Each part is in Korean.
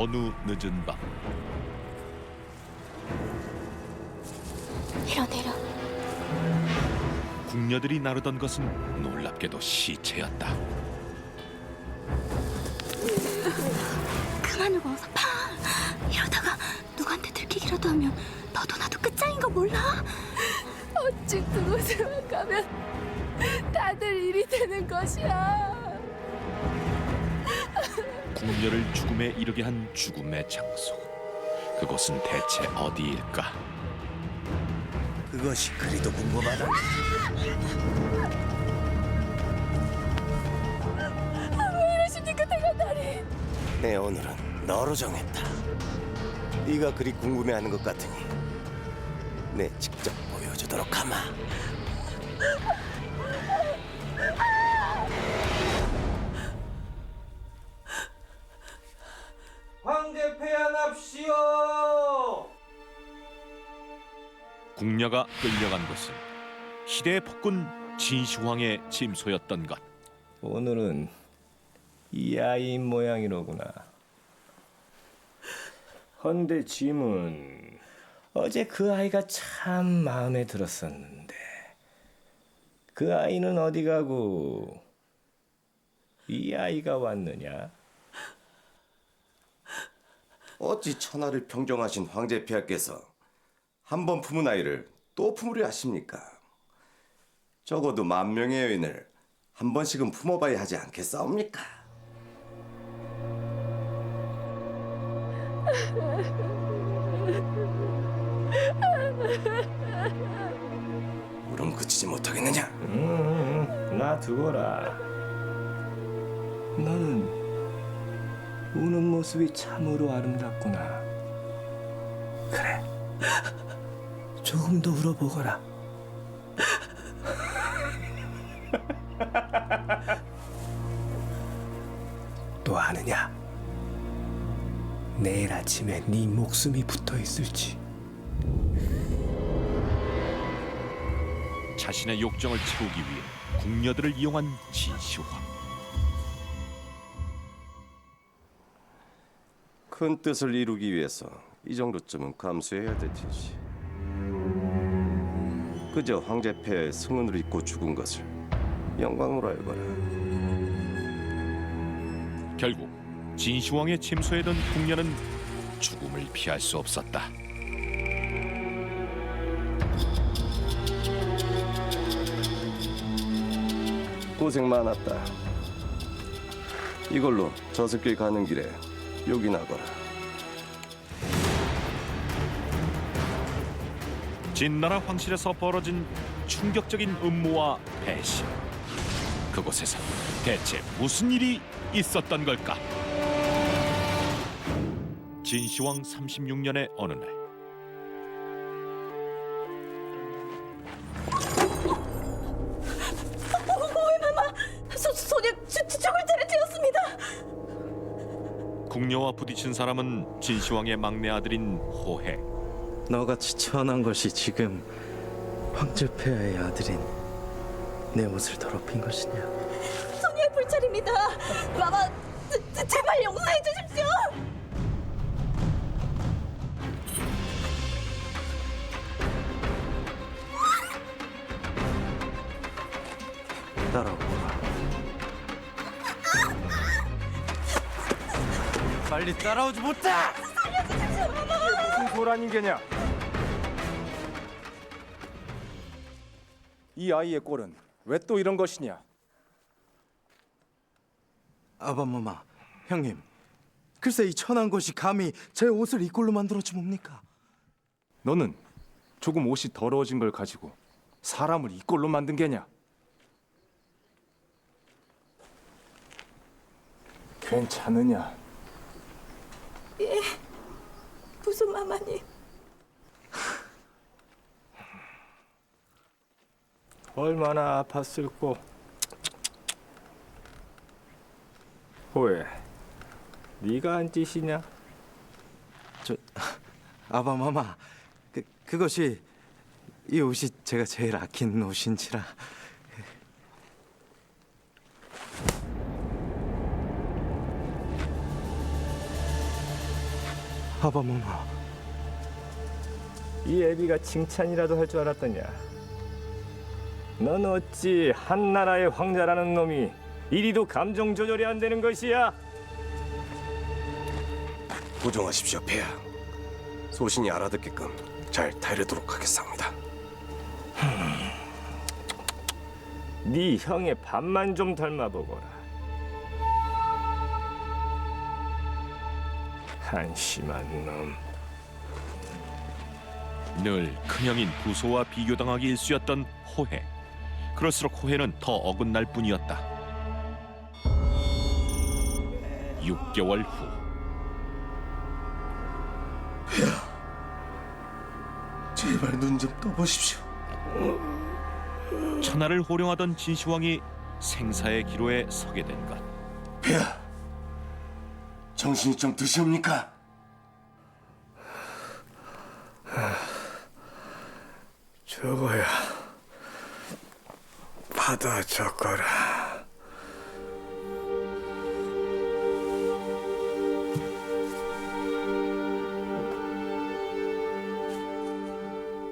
어느 늦은 밤 이런 궁녀들이 나르던 것은 놀랍게도 시체였다. 그만을 어서 파. 이러다가 누구한테 들키기라도 하면 너도 나도 끝장인 거 몰라? 어찌 그곳에만 가면 다들 일이 되는 것이야. 궁녀를 죽음에 이르게 한 죽음의 장소. 그곳은 대체 어디일까? 그것이 그리도 궁금하다. 왜 이러십니까, 대감다리? 내 오늘은 너로 정했다. 네가 그리 궁금해하는 것 같으니 내 직접 보여주도록 하마. 황제 폐하납시오. 궁녀가 끌려간 곳은 시대의 폭군 진시황의 침소였던 것. 오늘은 이 아이인 모양이로구나. 헌데 짐은 어제 그 아이가 참 마음에 들었었는데 그 아이는 어디 가고 이 아이가 왔느냐? 어찌 천하를 평정하신 황제 폐하께서 한 번 품은 아이를 또 품으려 하십니까? 적어도 10,000명의 여인을 한 번씩은 품어봐야 하지 않겠사옵니까? 울음 그치지 못하겠느냐? 놔두거라. 너는 우는 모습이 참으로 아름답구나. 그래, 조금 더 울어보거라. 또 아느냐? 내일 아침에 네 목숨이 붙어 있을지. 자신의 욕정을 채우기 위해 궁녀들을 이용한 진시황. 큰 뜻을 이루기 위해서 이 정도쯤은 감수해야 될 텐지. 그저 황제 폐하의 승운을 잊고 죽은 것을 영광으로 알거라. 결국 진시황의 침소에 든 궁녀는 죽음을 피할 수 없었다. 고생 많았다. 이걸로 저승길 가는 길에 요긴하거라. 진나라 황실에서 벌어진 충격적인 음모와 배신. 그곳에서 대체 무슨 일이 있었던 걸까? 진시황 36년의 어느 날 소녀 죽을 죄를 지었습니다. 궁녀와 부딪힌 사람은 진시황의 막내 아들인 호해. 너같이 태어난 것이 지금 황제 폐하의 아들인 내 옷을 더럽힌 것이냐? 소녀의 불찰입니다. 마마, 제발 용서해 주십시오. 따라오거라. 빨리 따라오지 못해. 무슨 소란인 게냐? 이 아이의 꼴은 왜 또 이런 것이냐? 아바마마, 형님. 글쎄 이 천한 것이 감히 제 옷을 이 꼴로 만들었지 뭡니까? 너는 조금 옷이 더러워진 걸 가지고 사람을 이 꼴로 만든 게냐? 괜찮으냐? 무슨 마마님? 얼마나 아팠을꼬. 호에, 네가 한 짓이냐? 저 아바마마, 그것이 이 옷이 제가 제일 아끼는 옷인지라. 아바마마. 이 애비가 칭찬이라도 할 줄 알았더냐? 넌 어찌 한나라의 황자라는 놈이 이리도 감정 조절이 안 되는 것이야? 고정하십시오, 폐하. 소신이 알아듣게끔 잘 다루도록 하겠사옵니다. 네 형의 반만 좀 닮아보거라. 한심한 놈. 늘 큰형인 부소와 비교당하기 일쑤였던 호해. 그럴수록 호해는 더 어긋날 뿐이었다. 6개월 후 제발 눈 좀 떠보십시오. 천하를 호령하던 진시황이 생사의 기로에 서게 된 것. 폐하, 정신이 좀 드시옵니까? 저거야. 받아 적거라.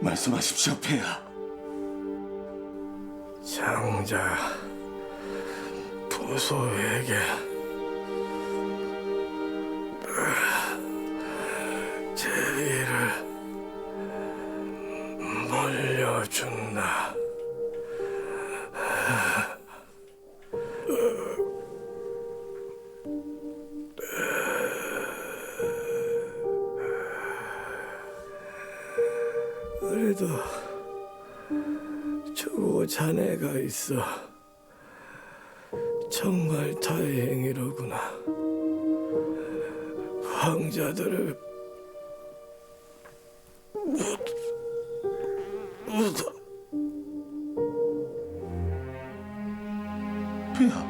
말씀하십시오, 폐하. 장자 부소에게 제위를 물려준다. 그래도 저거 자네가 있어. 정말 다행이로구나. 황자들을 폐하,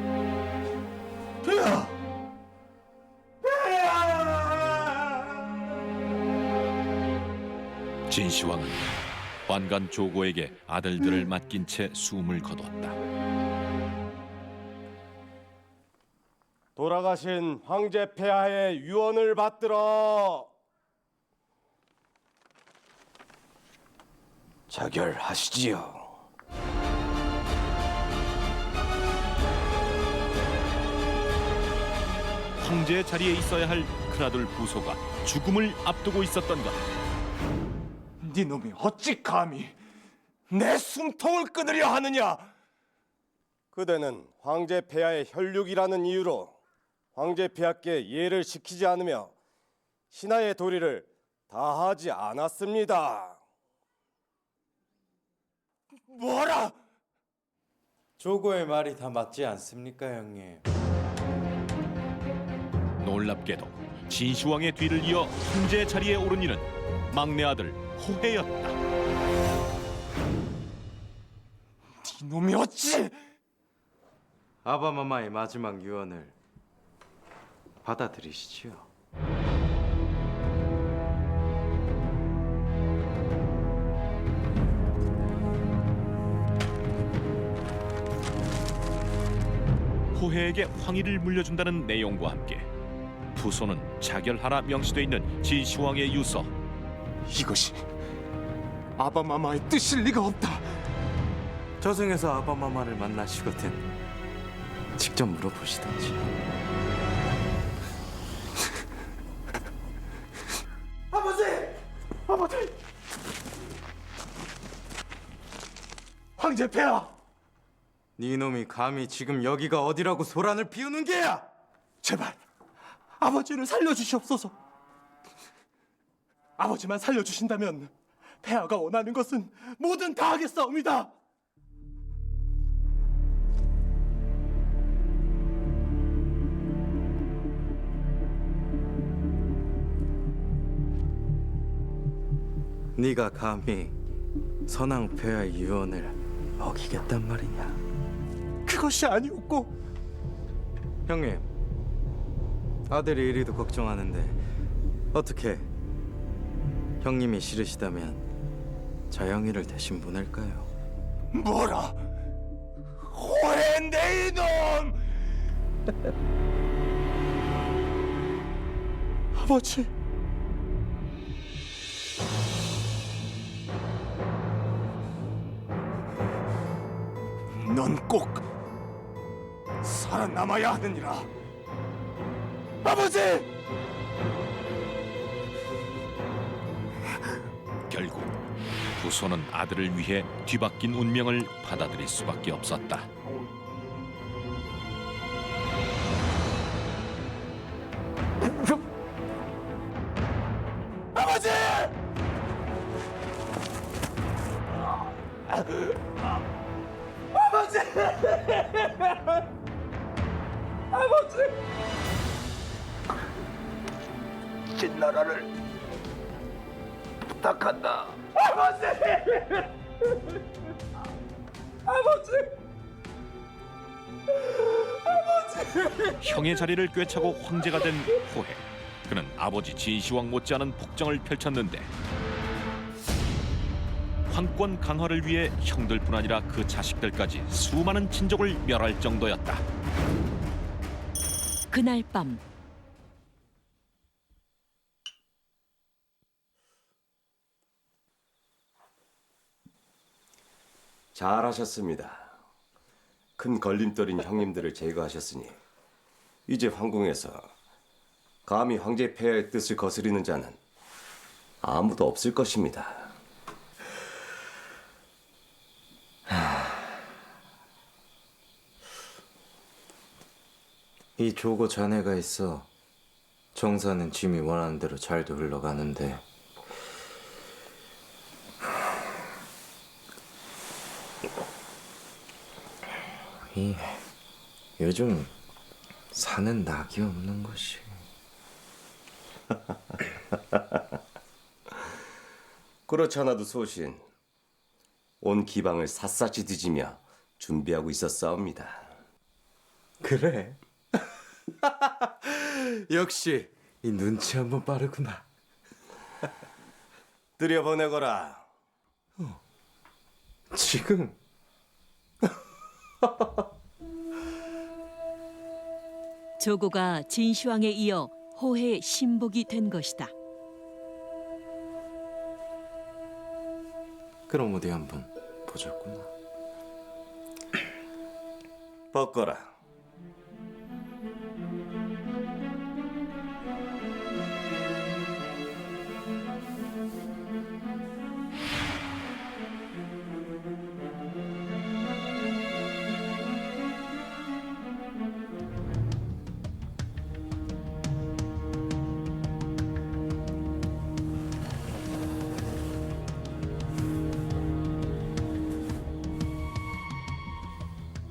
폐하. 진시황은 환관 조고에게 아들들을 맡긴 채 숨을 거두었다. 돌아가신 황제 폐하의 유언을 받들어 자결하시지요. 황제의 자리에 있어야 할 크라돌 부소가 죽음을 앞두고 있었던 것. 네 놈이 어찌 감히 내 숨통을 끊으려 하느냐? 그대는 황제 폐하의 혈육이라는 이유로 황제 폐하께 예를 시키지 않으며 신하의 도리를 다하지 않았습니다. 뭐라? 조고의 말이 다 맞지 않습니까, 형님? 놀랍게도 진시황의 뒤를 이어 황제의 자리에 오른 이는 막내 아들 호해였다. 네 놈이 어찌? 아바마마의 마지막 유언을 받아들이시지요. 호해에게 황위를 물려준다는 내용과 함께 부소는 자결하라 명시돼 있는 진시황의 유서. 이것이 아바마마의 뜻일 리가 없다. 저승에서 아바마마를 만나시거든 직접 물어보시던지. 아버지! 황제 폐하! 네 놈이 감히 지금 여기가 어디라고 소란을 피우는 게야! 제발 아버지를 살려주시옵소서. 아버지만 살려주신다면 폐하가 원하는 것은 뭐든 다 하겠사옵니다. 네가 감히 선왕폐하의 유언을 어기겠단 말이냐? 그것이 아니었고, 형님, 아들이 이리도 걱정하는데 어떻게 형님이 싫으시다면 자영이를 대신 보낼까요? 뭐라? 호해인데 이놈! 아버지, 넌 꼭 살아남아야 하느니라. 아버지! 결국 부소는 아들을 위해 뒤바뀐 운명을 받아들일 수밖에 없었다. 아버지! 아버지! 아버지! 진나라를 부탁한다. 아버지! 아버지! 형의 자리를 꿰차고 황제가 된 호해. 그는 아버지 진시황 못지않은 폭정을 펼쳤는데 황권 강화를 위해 형들뿐 아니라 그 자식들까지 수많은 친족을 멸할 정도였다. 그날 밤 잘하셨습니다. 큰 걸림돌인 형님들을 제거하셨으니 이제 황궁에서 감히 황제 폐하의 뜻을 거스리는 자는 아무도 없을 것입니다. 이 조고 자네가 있어 정사는 짐이 원하는 대로 잘도 흘러가는데 요즘 사는 낙이 없는 것이. 그렇지 않아도 소신 온 기방을 샅샅이 뒤지며 준비하고 있었사옵니다. 그래? 역시 이 눈치 한번 빠르구나. 들여보내거라. 지금 조고가 진시황에 이어 호해의 신복이 된 것이다. 그럼 어디 한번 보자꾸나. 벗거라.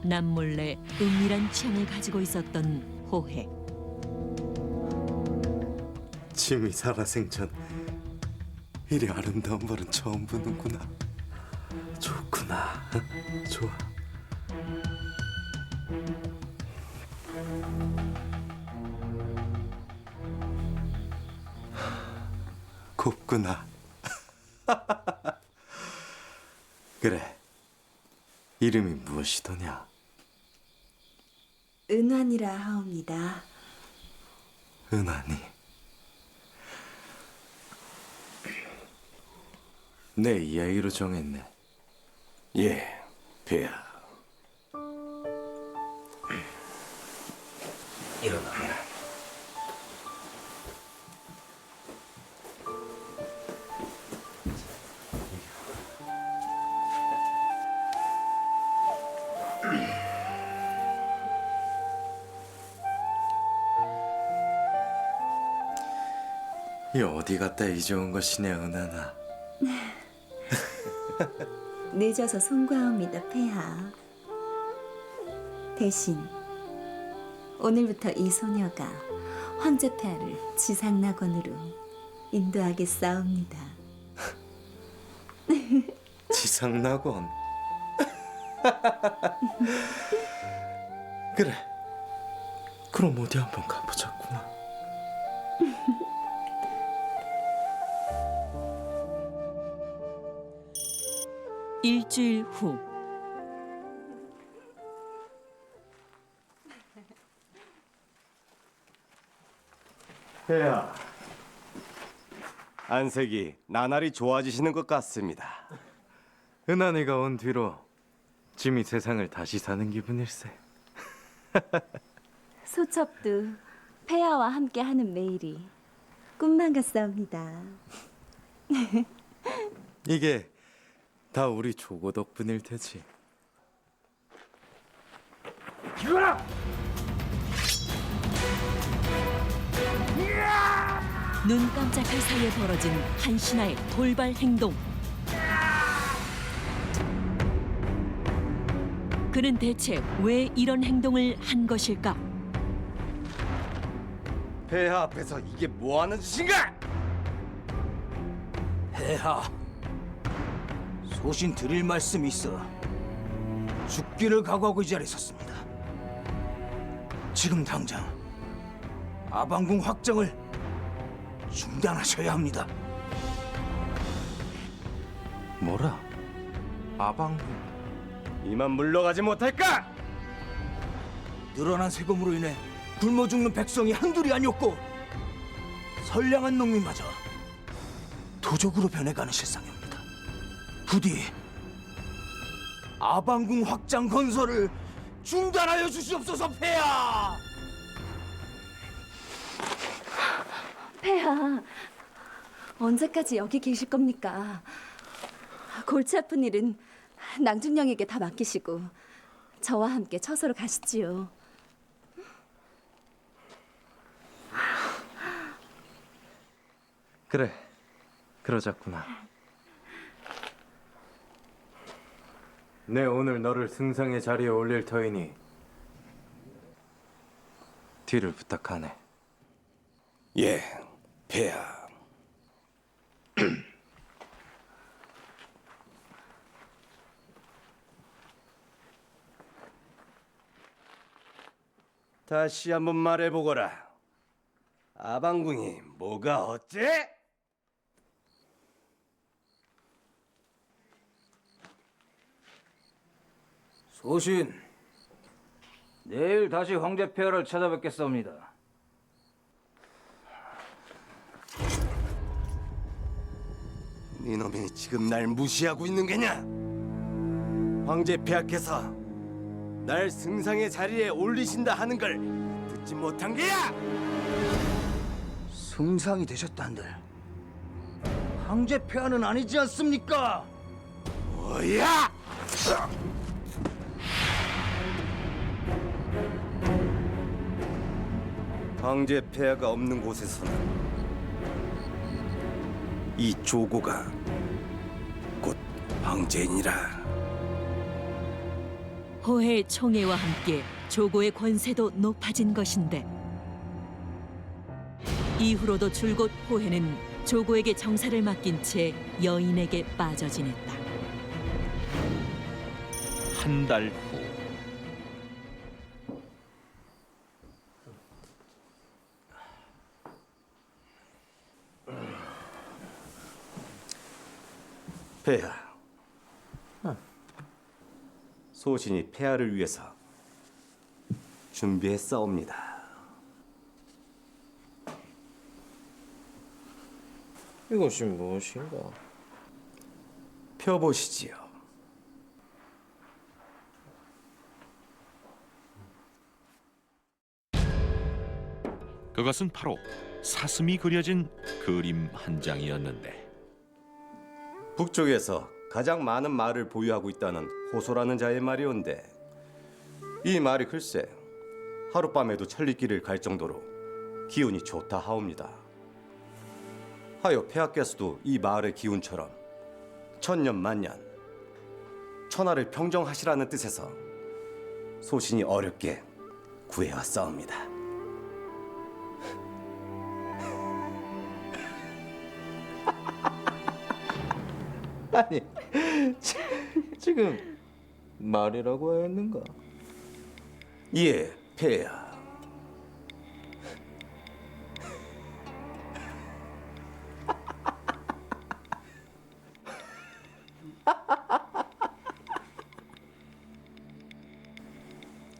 남몰래 은밀한 취향을 가지고 있었던 호해. 짐이 살아생전 이리 아름다운 벌은 처음 보는구나. 좋구나. 좋아. 곱구나. 그래. 이름이 무엇이더냐? 은환이라 하옵니다. 은하니. 내 이야기로 정했네. 예, 폐하. 일어나라. 이 어디 갔다 이제 온 것이냐, 은하나. 늦어서 송구하옵니다, 폐하. 대신 오늘부터 이 소녀가 황제 폐하를 지상낙원으로 인도하겠사옵니다. 지상낙원. 그래. 그럼 어디 한번 가보자꾸나. 일주일 후 폐하. 안색이 나날이 좋아지시는 것 같습니다. 은하니가 온 뒤로 짐이 세상을 다시 사는 기분일세. 소첩도 폐하와 함께하는 매일이 꿈만 같사옵니다. 이게 다 우리 조고 덕분일 테지. 눈 깜짝할 사이에 벌어진 한신하의 돌발 행동. 그는 대체 왜 이런 행동을 한 것일까? 폐하 앞에서 이게 뭐 하는 짓인가? 폐하, 소신 드릴 말씀이 있어 죽기를 각오하고 이 자리에 섰습니다. 지금 당장 아방궁 확장을 중단하셔야 합니다. 뭐라? 아방궁? 이만 물러가지 못할까? 늘어난 세금으로 인해 굶어 죽는 백성이 한둘이 아니었고 선량한 농민마저 도적으로 변해가는 실상입니다. 부디 아방궁 확장 건설을 중단하여 주시옵소서, 폐하! 폐하, 언제까지 여기 계실 겁니까? 골치 아픈 일은 낭중령에게 다 맡기시고 저와 함께 처소로 가시지요. 그래, 그러자꾸나. 내 오늘 너를 승상의 자리에 올릴 터이니 뒤를 부탁하네. 예, 폐하. 다시 한번 말해보거라. 아방궁이 뭐가 어째? 소신, 내일 다시 황제 폐하를 찾아뵙겠사옵니다. 니놈이 지금 날 무시하고 있는 게냐? 황제 폐하께서 날 승상의 자리에 올리신다 하는 걸 듣지 못한 게야? 승상이 되셨단들 황제 폐하는 아니지 않습니까? 뭐야? 황제 폐하가 없는 곳에서는 이 조고가 곧 황제니라. 호해의 총애와 함께 조고의 권세도 높아진 것인데 이후로도 줄곧 호해는 조고에게 정사를 맡긴 채 여인에게 빠져 지냈다. 한 달 후 폐하, 소신이 폐하를 위해서 준비했사옵니다. 이것이 무엇인가? 펴보시지요. 그것은 바로 사슴이 그려진 그림 한 장이었는데 북쪽에서 가장 많은 말을 보유하고 있다는 호소라는 자의 말이온데 이 말이 글쎄 하룻밤에도 천리길을 갈 정도로 기운이 좋다 하옵니다. 하여 폐하께서도 이 마을의 기운처럼 천년만년 천하를 평정하시라는 뜻에서 소신이 어렵게 구해왔사옵니다. 아니, 지금 말이라고 하였는가? 예, 폐하.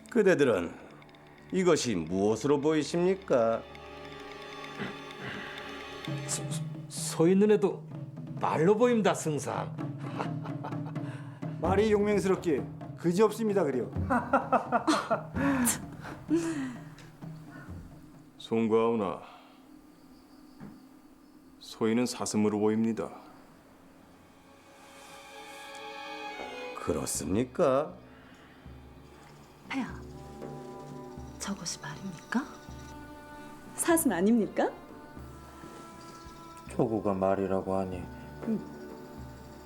그대들은 이것이 무엇으로 보이십니까? 서 있는 애도 말로 보입니다, 승상. 말이 용맹스럽기에 그지 없습니다 그래요. 송가오나, 소인은 사슴으로 보입니다. 그렇습니까? 폐하, 저것이 말입니까? 사슴 아닙니까? 조고가 말이라고 하니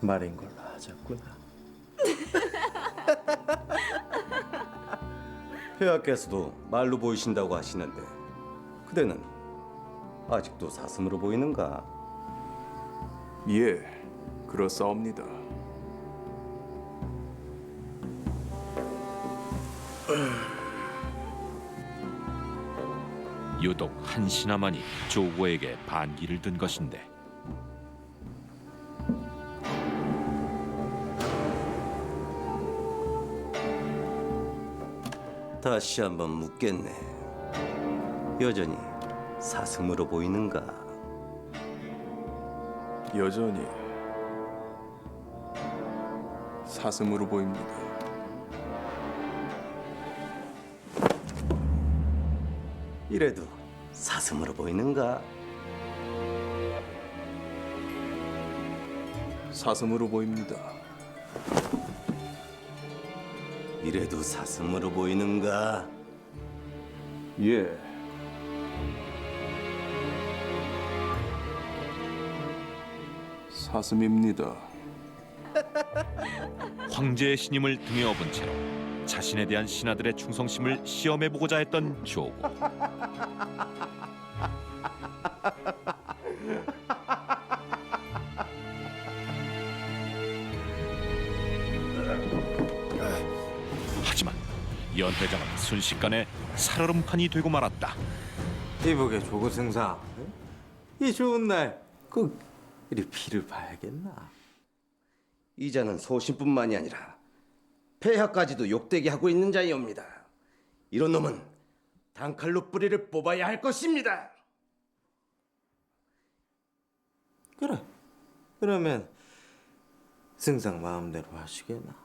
말인 걸로 하자꾸나. 폐하께서도 말로 보이신다고 하시는데 그대는 아직도 사슴으로 보이는가? 예, 그렇사옵니다. 유독 한신하만이 조고에게 반기를 든 것인데 다시 한번 묻겠네. 여전히 사슴으로 보이는가? 여전히 사슴으로 보입니다. 이래도 사슴으로 보이는가? 사슴으로 보입니다. 이래도 사슴으로 보이는가? 예. 사슴입니다. 황제의 신임을 등에 업은 채로 자신에 대한 신하들의 충성심을 시험해보고자 했던 조고. 하지만 연회장은 순식간에 살얼음판이 되고 말았다. 이보게 조고 승상, 이 좋은 날 꼭 이리 피를 봐야겠나? 이자는 소신뿐만이 아니라 폐하까지도 욕되게 하고 있는 자이옵니다. 이런 놈은 단칼로 뿌리를 뽑아야 할 것입니다. 그래. 그러면 승상 마음대로 하시게나.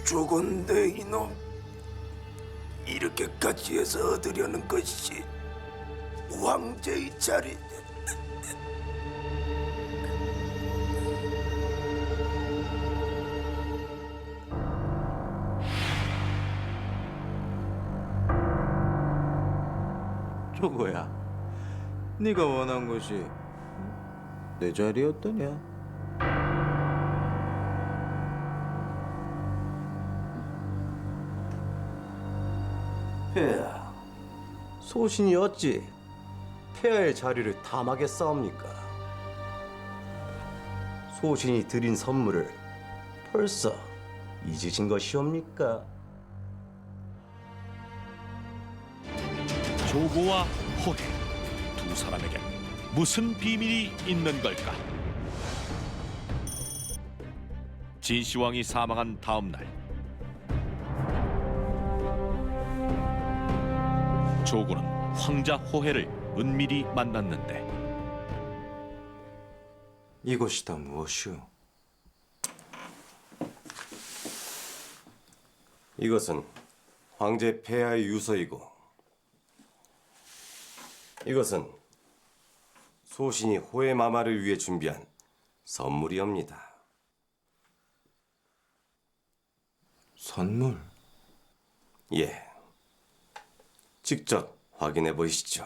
죽은데 이놈 이렇게까지 해서 얻으려는 것이 왕제의 자리. 조고야, 네가 원한 것이 내 자리였더냐? 폐하, 소신이 어찌 폐하의 자리를 탐하겠사옵니까? 소신이 드린 선물을 벌써 잊으신 것이옵니까? 조고와 호해 두 사람에게 무슨 비밀이 있는 걸까? 진시황이 사망한 다음 날 조고는 황자 호해를 은밀히 만났는데 이것이 다 무엇이오? 이것은 황제 폐하의 유서이고 이것은 소신이 호의 마마를 위해 준비한 선물이옵니다. 선물? 예, 직접 확인해 보시죠.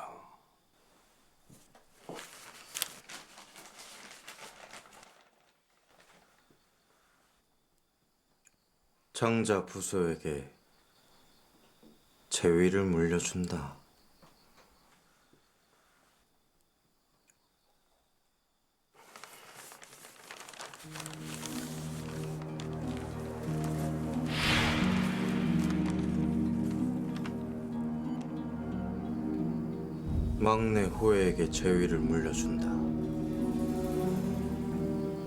장자 부소에게 재위를 물려준다. 막내 호에게 재위를 물려준다.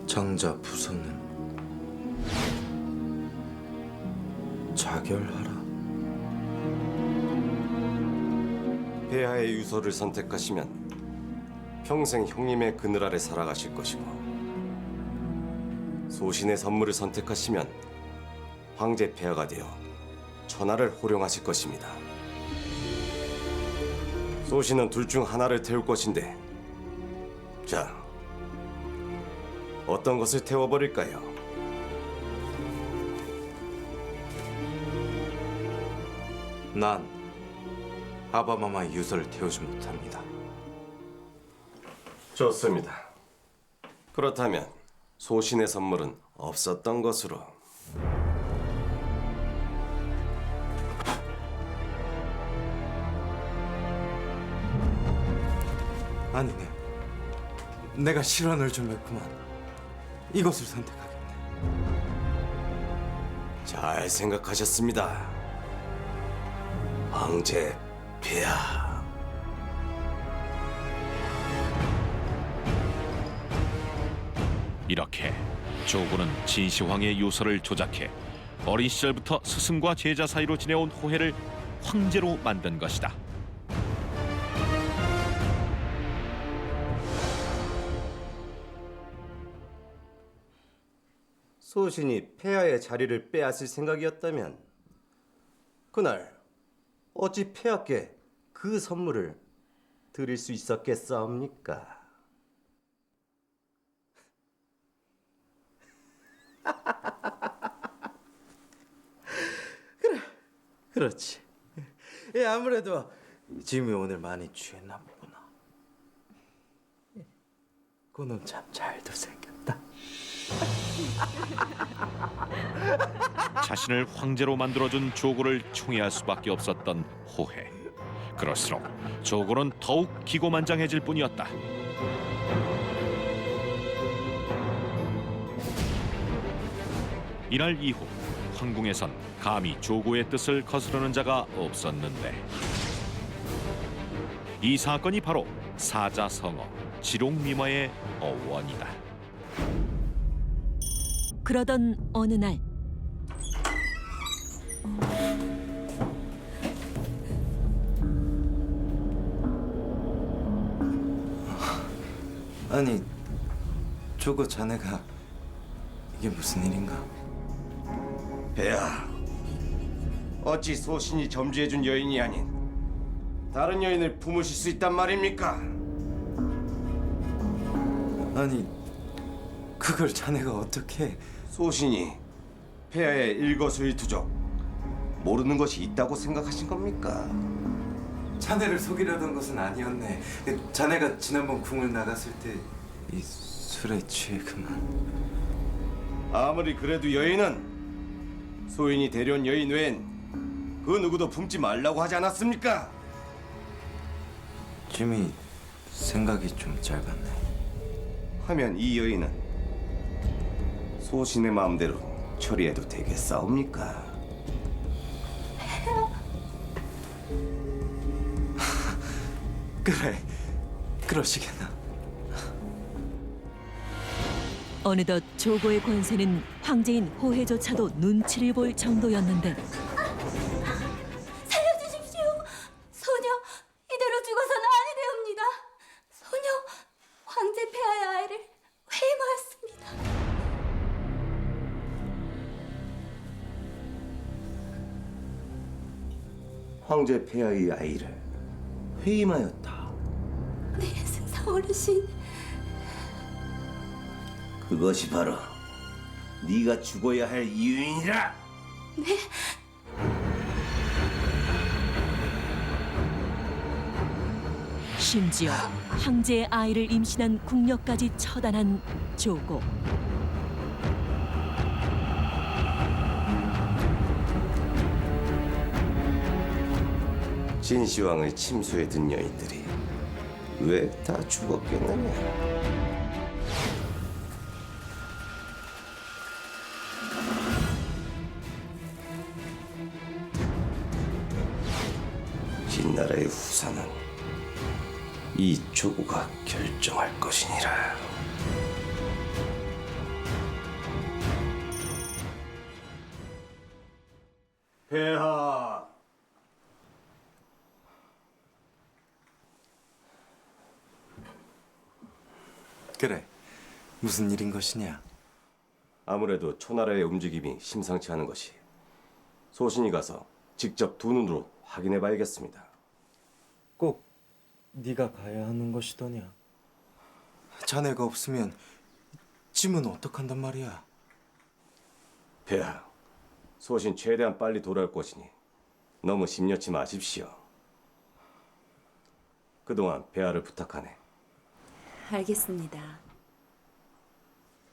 장자 부서는 자결하라. 폐하의 유서를 선택하시면 평생 형님의 그늘 아래 살아가실 것이고, 소신의 선물을 선택하시면 황제 폐하가 되어 천하를 호령하실 것입니다. 소신은 둘 중 하나를 태울 것인데, 자, 어떤 것을 태워버릴까요? 난 아바마마의 유서를 태우지 못합니다. 좋습니다. 그렇다면 소신의 선물은 없었던 것으로. 아니네. 내가 실언을 좀 했구만. 이것을 선택하겠네. 잘 생각하셨습니다, 황제 폐하. 이렇게 조고는 진시황의 유서를 조작해 어린 시절부터 스승과 제자 사이로 지내온 호해를 황제로 만든 것이다. 소신이 폐하의 자리를 빼앗을 생각이었다면 그날 어찌 폐하께 그 선물을 드릴 수 있었겠사옵니까? 그렇지. 예, 아무래도 짐이 오늘 많이 취했나 보구나. 그놈 참 잘도 생겼다. 자신을 황제로 만들어준 조고를 총애할 수밖에 없었던 호해. 그럴수록 조고는 더욱 기고만장해질 뿐이었다. 이날 이후 황궁에선 감히 조고의 뜻을 거스르는 자가 없었는데, 이 사건이 바로 사자성어 지롱미마의 어원이다. 그러던 어느 날 아니, 저거 자네가 이게 무슨 일인가? 폐하, 어찌 소신이 점주해준 여인이 아닌 다른 여인을 품으실 수 있단 말입니까? 아니, 그걸 자네가 어떻게? 소신이 폐하의 일거수일투족 모르는 것이 있다고 생각하신 겁니까? 자네를 속이려던 것은 아니었네. 자네가 지난번 궁을 나갔을 때 이 술에 취해 그만. 아무리 그래도 여인은 소인이 데려온 여인 외엔 그 누구도 품지 말라고 하지 않았습니까? 짐이 생각이 좀 짧았네. 하면 이 여인은 소신의 마음대로 처리해도 되겠사옵니까? 그래, 그러시겠나? 어느덧 조고의 권세는 황제인 호해조차도 눈치를 볼 정도였는데, 살려주십시오. 소녀 이대로 죽어서는 아니 되옵니다. 소녀 황제 폐하의 아이를 회임하였습니다. 황제 폐하의 아이를 회임하였다. 네, 승상 어르신. 그것이 바로 네가 죽어야 할 이유이니라. 네. 심지어 황제의 아이를 임신한 궁녀까지 처단한 조고. 진시황을 침수해 든 여인들이 왜 다 죽었겠느냐? 진나라의 후사는 이 조고가 결정할 것이니라. 폐하, 그래, 무슨 일인 것이냐? 아무래도 초나라의 움직임이 심상치 않은 것이. 소신이 가서 직접 두 눈으로 확인해 봐야겠습니다. 꼭 네가 가야 하는 것이더냐? 자네가 없으면 짐은 어떡한단 말이야? 폐하, 소신 최대한 빨리 돌아올 것이니 너무 심려치 마십시오. 그동안 폐하를 부탁하네. 알겠습니다.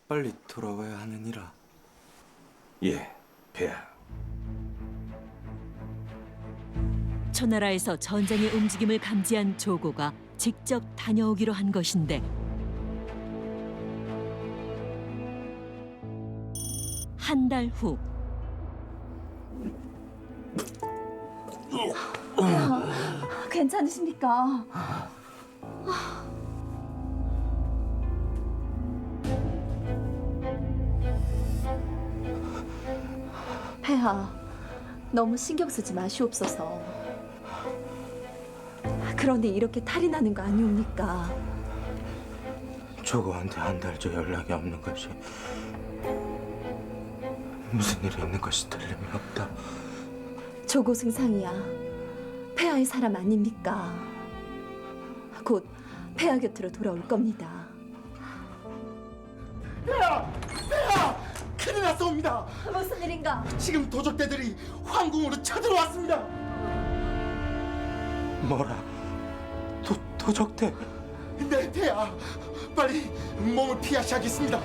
빨리 돌아와야 하느니라. 예, 폐하. 초나라에서 전쟁의 움직임을 감지한 조고가 직접 다녀오기로 한 것인데 한 달 후 괜찮으십니까? 폐하, 너무 신경 쓰지 마시옵소서. 그러니 이렇게 탈이 나는 거 아니옵니까? 조고한테 한 달째 연락이 없는 것이 무슨 일이 있는 것이 틀림이 없다. 조고 승상이야, 폐하의 사람 아닙니까? 곧 폐하 곁으로 돌아올 겁니다. 큰일 났사옵니다. 무슨 일인가? 지금 도적대들이 황궁으로 쳐들어왔습니다. 뭐라? 도적대? 네, 폐하. 빨리 몸을 피하셔야겠습니다.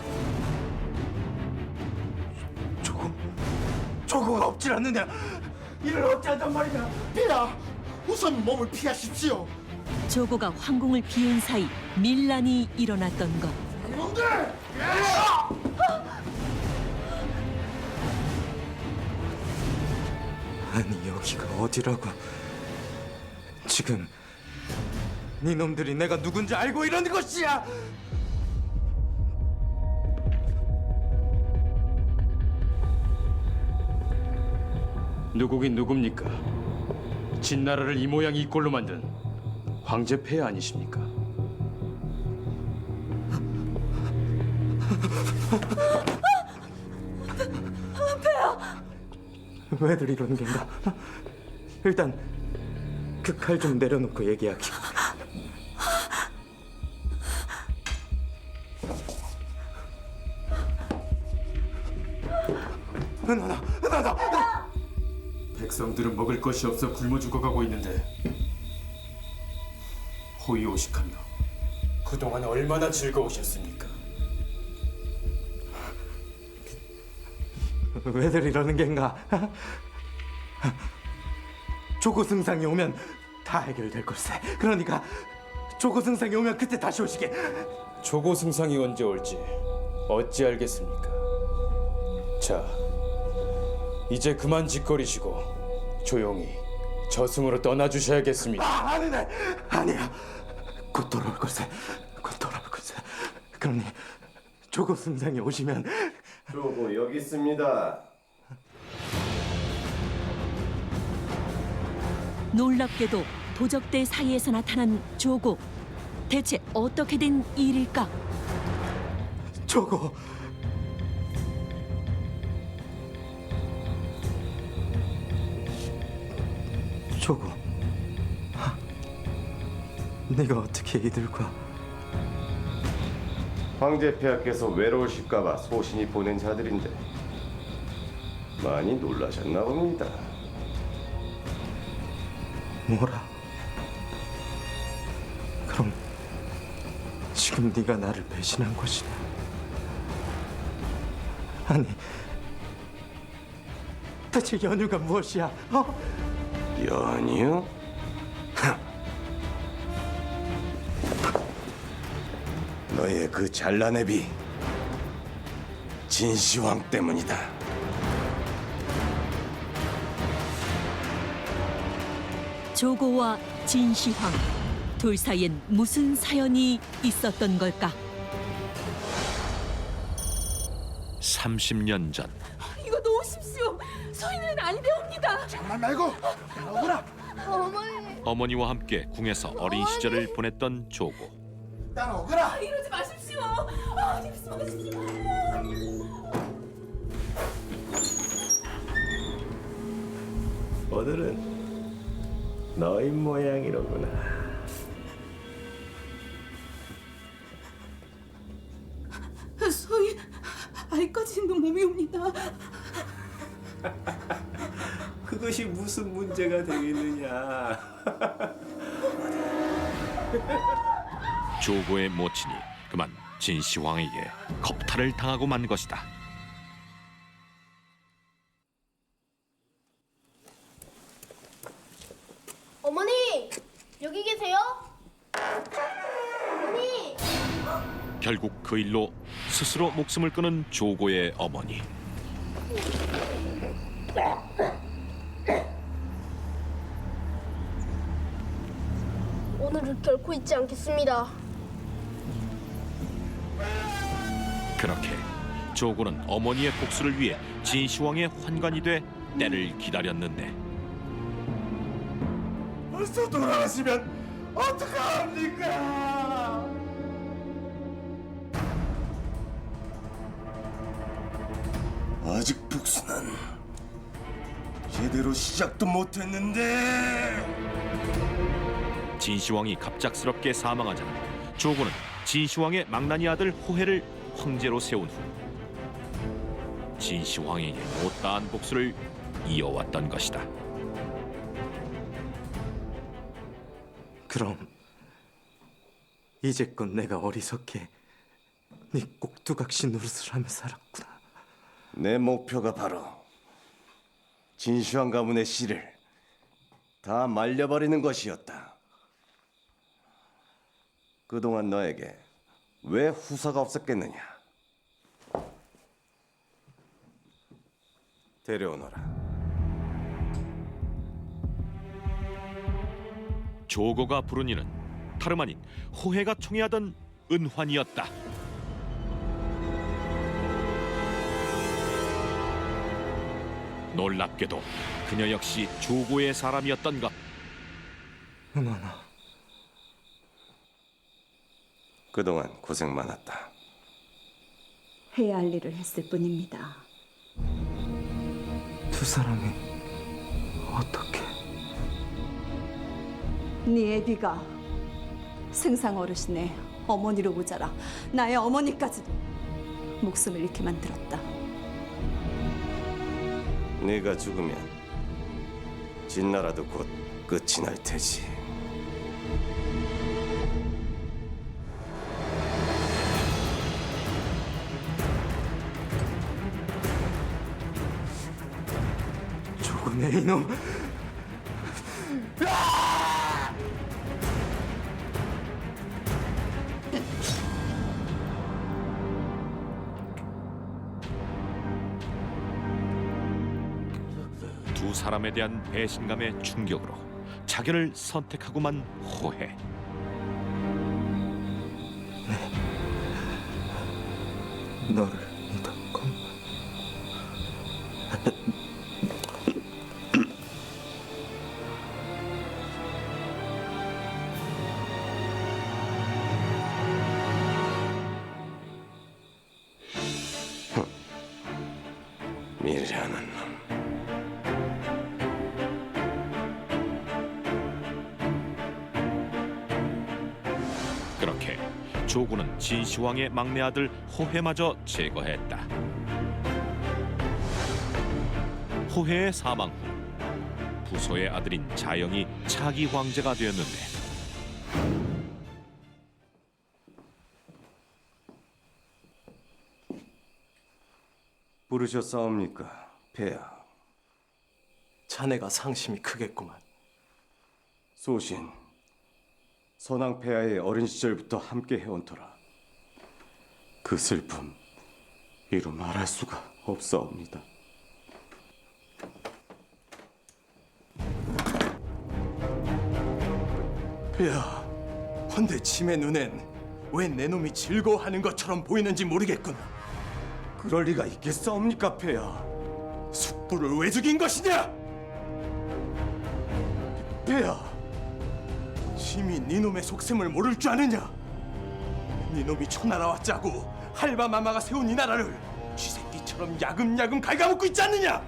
조고가 없질 않느냐? 이를 어찌한단 말이냐? 폐하, 우선 몸을 피하십시오. 조고가 황궁을 비운 사이 밀란이 일어났던 것. 놈들! 아니 여기가 어디라고? 지금 네 놈들이 내가 누군지 알고 이러는 것이야. 누구긴 누굽니까? 진나라를 이 모양 이 꼴로 만든 황제 폐하 아니십니까? 왜들 이러는 겐가? 일단 그 칼 좀 내려놓고 얘기하기. 은하나! 백성들은 먹을 것이 없어 굶어 죽어가고 있는데 호의호식하며 그동안 얼마나 즐거우셨습니까? 왜들 이러는 겐가? 조고 승상이 오면 다 해결될 걸세. 그러니까 조고 승상이 오면 그때 다시 오시게. 조고 승상이 언제 올지 어찌 알겠습니까? 자, 이제 그만 짓거리시고 조용히 저승으로 떠나주셔야겠습니다. 아니야. 곧 돌아올 걸세. 곧 돌아올 걸세. 그러니 조고 승상이 오시면 조고 여기 있습니다. 놀랍게도 도적대 사이에서 나타난 조고. 대체 어떻게 된 일일까? 조고. 조고. 네가 어떻게 이들과 황제 폐하께서 외로우실까봐 소신이 보낸 자들인데 많이 놀라셨나 봅니다. 뭐라? 그럼 지금 네가 나를 배신한 것이냐? 아니, 대체 연유가 무엇이야? 연유? 너의 그 잘난 애비 진시황 때문이다. 조고와 진시황 둘 사이엔 무슨 사연이 있었던 걸까? 30년 전 이거 놓으십시오. 소인은 아니되옵니다. 장말 말고 나오거라. 어머니와 함께 궁에서 어린 시절을 보냈던 조고. 따라오거라. 이러지 마십시오. 숨으십시오. 어디 숨으십시오. 오늘은 너희 모양이로구나. 소인 알까지 있는 몸이옵니다. 그것이 무슨 문제가 되겠느냐. 조고의 모친이 그만 진시황에게 겁탈을 당하고 만 것이다. 어머니, 여기 계세요? 어머니! 결국 그 일로 스스로 목숨을 끊은 조고의 어머니. 오늘은 결코 잊지 않겠습니다. 그렇게 조고는 어머니의 복수를 위해 진시황의 환관이 돼 때를 기다렸는데 벌써 돌아가시면 어떡합니까? 아직 복수는 제대로 시작도 못했는데. 진시황이 갑작스럽게 사망하자 조고는 진시황의 망나니 아들 호해를 황제로 세운 후 진시황에게 못다한 복수를 이어왔던 것이다. 그럼 이제껏 내가 어리석게 네 꼭두각시 노릇을 하며 살았구나. 내 목표가 바로 진시황 가문의 씨를 다 말려버리는 것이었다. 그동안 너에게 왜 후사가 없었겠느냐? 데려오너라. 조고가 부른 이는 다름 아닌 호해가 청해하던 은환이었다. 놀랍게도 그녀 역시 조고의 사람이었던 것. 은환아, 그동안 고생 많았다. 해야 할 일을 했을 뿐입니다. 두 사람이 어떻게? 네 애비가 생상 어르신의 어머니로 모자라 나의 어머니까지도 목숨을 잃게 만들었다. 네가 죽으면 진나라도 곧 끝이 날 테지. 조고네 이놈! 두 사람에 대한 배신감의 충격으로 자결을 선택하고만 호해. 너를 믿었건 미련한 놈. 그렇게 조고는 진시황의 막내 아들 호해마저 제거했다. 호해의 사망 후 부소의 아들인 자영이 차기 황제가 되었는데 부르셨사옵니까, 폐하? 자네가 상심이 크겠구만. 소신, 선왕 폐하의 어린 시절부터 함께 해온 터라 그 슬픔 이루 말할 수가 없사옵니다. 폐하, 헌데 침의 눈엔 왜 내 놈이 즐거워하는 것처럼 보이는지 모르겠구나. 그럴 리가 있겠사옵니까, 폐하? 숙부를 왜 죽인 것이냐? 폐하, 심히 네 놈의 속셈을 모를 줄 아느냐? 니놈이 초나라와 짜고 할바마마가 세운 이 나라를 쥐새끼처럼 야금야금 갉아먹고 있지 않느냐?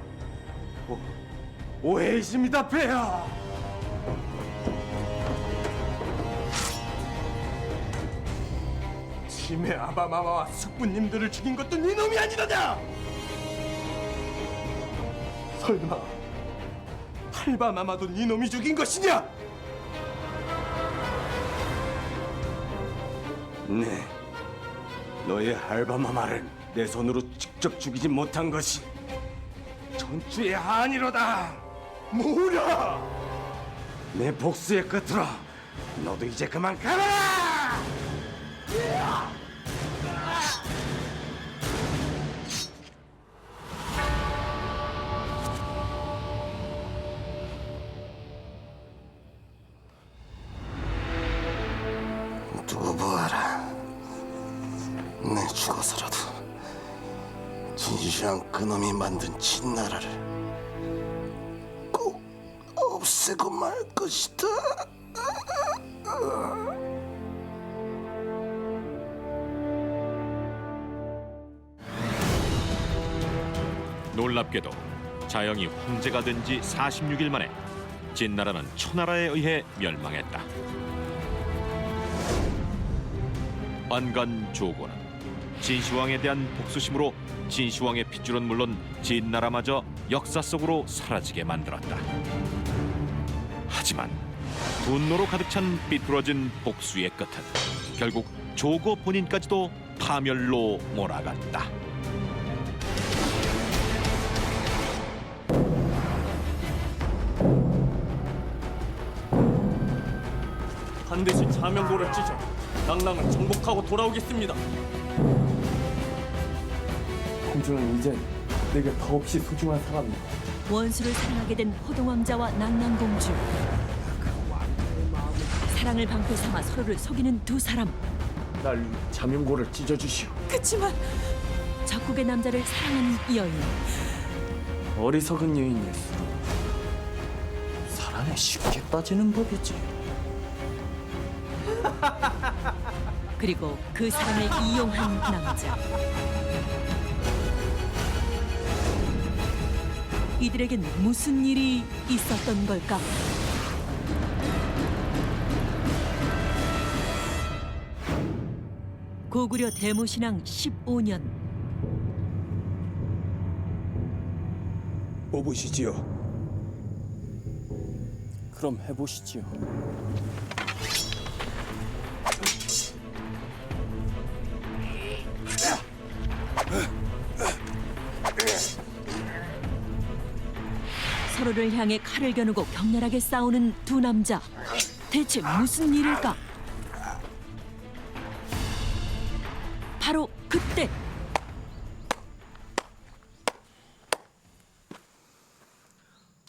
오해이십니다, 폐하. 치매 아바마마와 숙부님들을 죽인 것도 니놈이 아니더냐? 설마 할바마마도 니놈이 죽인 것이냐? 네, 너의 할바마마를 내 손으로 직접 죽이지 못한 것이 전주의 한이로다. 뭐라? 내 복수의 끝으로 너도 이제 그만 가라! 두고 보아라. 내 죽어서라도 진시황 그놈이 만든 진나라를 꼭 없애고 말 것이다. 놀랍게도 자영이 황제가 된 지 46일 만에 진나라는 초나라에 의해 멸망했다. 안간 조고는 진시황에 대한 복수심으로 진시황의 핏줄은 물론 진나라마저 역사 속으로 사라지게 만들었다. 하지만 분노로 가득 찬 삐뚤어진 복수의 끝은 결국 조고 본인까지도 파멸로 몰아갔다. 반드시 자명고를 찢어 낭랑을 정복하고 돌아오겠습니다. 공주는 이제 내게 더없이 소중한 사람이다. 원수를 사랑하게 된 호동왕자와 낭랑공주. 사랑을 방패 삼아 서로를 속이는 두 사람. 날 자명고를 찢어주시오. 그치만 적국의 남자를 사랑하는 여인. 어리석은 여인일수록 사랑에 쉽게 빠지는 법이지. 그리고 그 사랑을 이용한 남자. 이들에겐 무슨 일이 있었던 걸까? 고구려 대모신앙 15년. 뽑으시지요. 그럼 해보시지요. 서로를 향해 칼을 겨누고 격렬하게 싸우는 두 남자. 대체 무슨 일일까? 바로 그때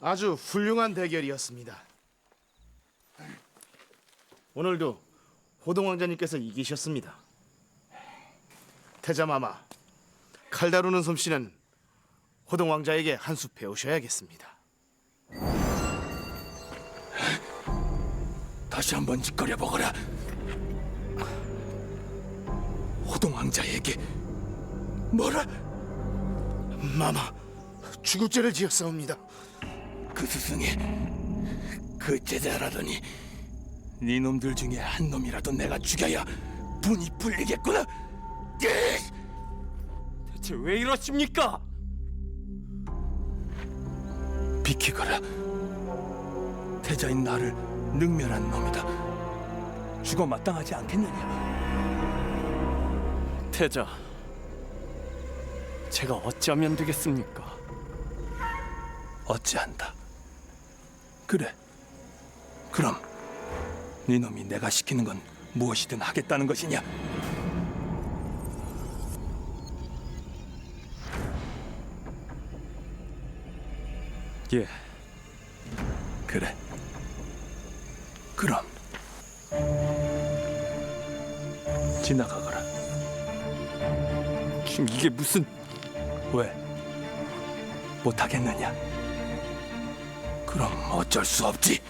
아주 훌륭한 대결이었습니다. 오늘도 호동왕자님께서 이기셨습니다. 태자마마, 칼 다루는 솜씨는 호동왕자에게 한 수 배우셔야겠습니다. 다시 한번 짓거려 보거라. 호동왕자에게 뭐라? 마마, 죽을 죄를 지었사옵니다. 그 스승이 그 제자라더니 네 놈들 중에 한 놈이라도 내가 죽여야 분이 풀리겠구나. 대체 왜 이러십니까? 비키거라. 태자인 나를 능멸한 놈이다. 죽어 마땅하지 않겠느냐? 태자, 제가 어찌하면 되겠습니까? 어찌한다. 그래. 그럼 네 놈이 내가 시키는 건 무엇이든 하겠다는 것이냐? 예. 그래. 그럼 지나가거라. 지금 이게 무슨... 왜? 못하겠느냐? 그럼 어쩔 수 없지.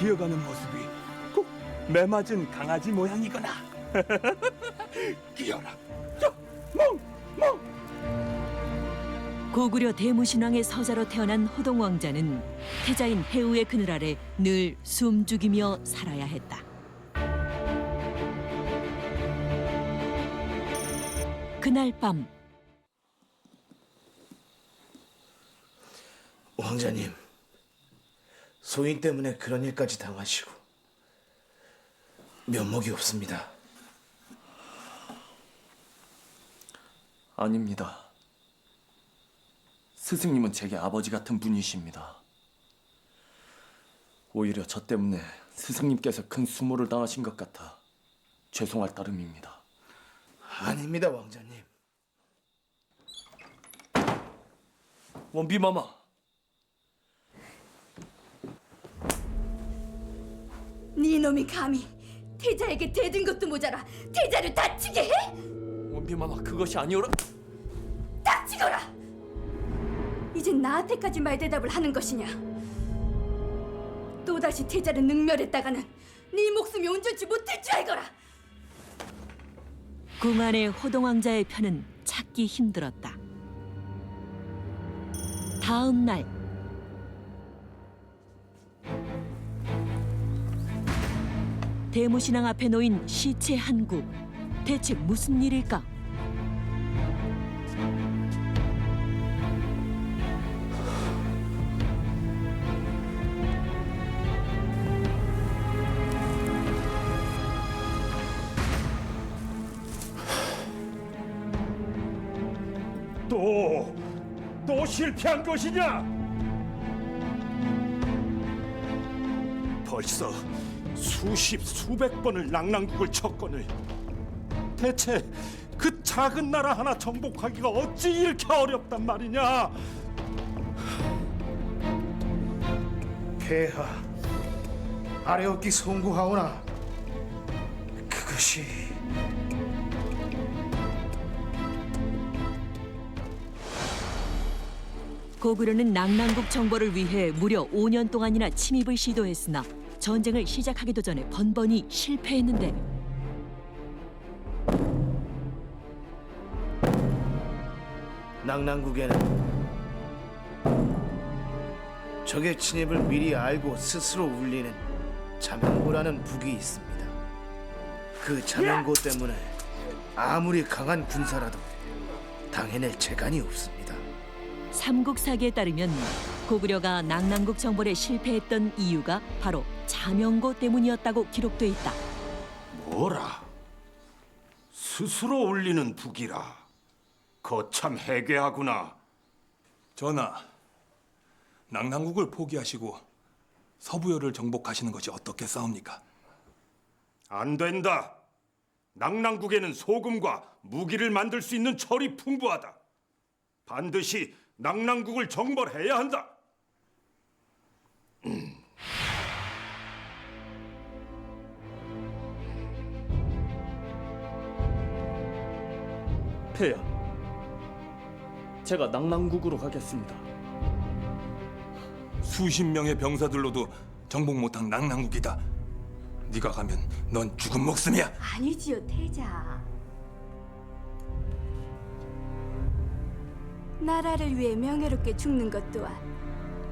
기어가는 모습이 꼭 매맞은 강아지 모양이거나. 기어라. 고구려 대무신왕의 서자로 태어난 호동 왕자는 태자인 해우의 그늘 아래 늘 숨죽이며 살아야 했다. 그날 밤 왕자님, 소인 때문에 그런 일까지 당하시고 면목이 없습니다. 아닙니다. 스승님은 제게 아버지 같은 분이십니다. 오히려 저 때문에 스승님께서 큰 수모를 당하신 것 같아 죄송할 따름입니다. 아닙니다, 왕자님. 원비마마. 네 놈이 감히 태자에게 대든 것도 모자라 태자를 다치게 해? 원비마마, 그것이 아니오라. 닥치거라! 이젠 나한테까지 말대답을 하는 것이냐? 또다시 태자를 능멸했다가는 네 목숨이 온전치 못할 줄 알거라! 궁 안의 호동 왕자의 편은 찾기 힘들었다. 다음 날 대무신왕 앞에 놓인 시체 한 구. 대체 무슨 일일까? 또 실패한 것이냐? 벌써 수백 번을 낙랑국을 쳤거늘 대체 그 작은 나라 하나 정복하기가 어찌 이렇게 어렵단 말이냐? 폐하, 아래옵기 송구하오나 그것이 고구려는 낙랑국 정벌을 위해 무려 5년 동안이나 침입을 시도했으나 전쟁을 시작하기도 전에 번번이 실패했는데 낙랑국에는 적의 침입을 미리 알고 스스로 울리는 자명고라는 북이 있습니다. 그 자명고 때문에 아무리 강한 군사라도 당해낼 재간이 없습니다. 삼국사기에 따르면 고구려가 낙랑국 정벌에 실패했던 이유가 바로 자명고 때문이었다고 기록돼 있다. 뭐라? 스스로 올리는 북이라. 거참 해괴하구나. 전하, 낙랑국을 포기하시고 서부여를 정복하시는 것이 어떻겠사옵니까? 안 된다. 낙랑국에는 소금과 무기를 만들 수 있는 철이 풍부하다. 반드시 낙랑국을 정벌해야 한다. 폐하, 제가 낙랑국으로 가겠습니다. 수십 명의 병사들로도 정복 못한 낙랑국이다. 네가 가면 넌 죽은 목숨이야. 아니지요, 태자. 나라를 위해 명예롭게 죽는 것 또한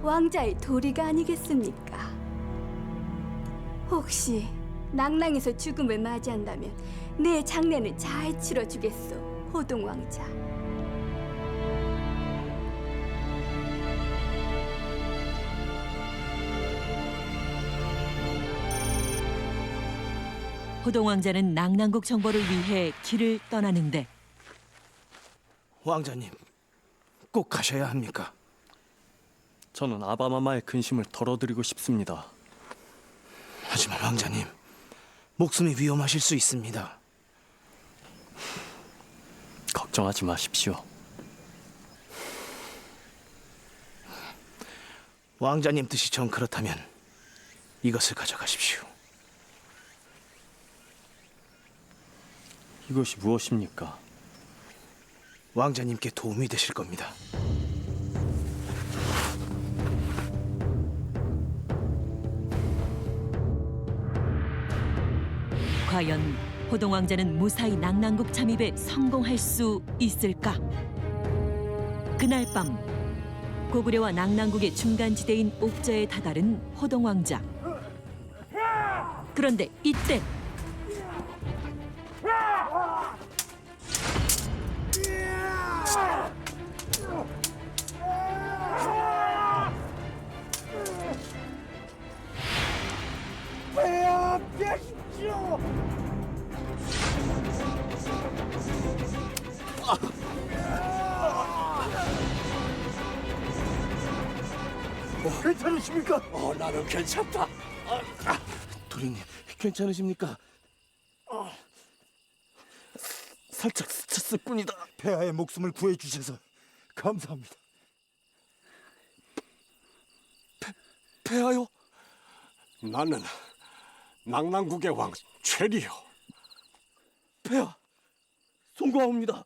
왕자의 도리가 아니겠습니까? 혹시 낙랑에서 죽음을 맞이한다면 내 장례는 잘 치러주겠소, 호동 왕자. 호동 왕자는 낙랑국 정벌을 위해 길을 떠나는데 왕자님, 꼭 가셔야 합니까? 저는 아바마마의 근심을 덜어드리고 싶습니다. 하지만 왕자님, 목숨이 위험하실 수 있습니다. 걱정하지 마십시오. 왕자님 뜻이 정 그렇다면 이것을 가져가십시오. 이것이 무엇입니까? 왕자님께 도움이 되실 겁니다. 과연 호동 왕자는 무사히 낙랑국 잠입에 성공할 수 있을까? 그날 밤 고구려와 낙랑국의 중간지대인 옥저에 다다른 호동 왕자. 그런데 이때 괜찮으십니까? 나는 괜찮다. 도련님, 괜찮으십니까? 살짝 스쳤을 뿐이다. 폐하의 목숨을 구해주셔서 감사합니다. 폐하요? 나는 낙랑국의 왕 최리요. 폐하, 송구하옵니다.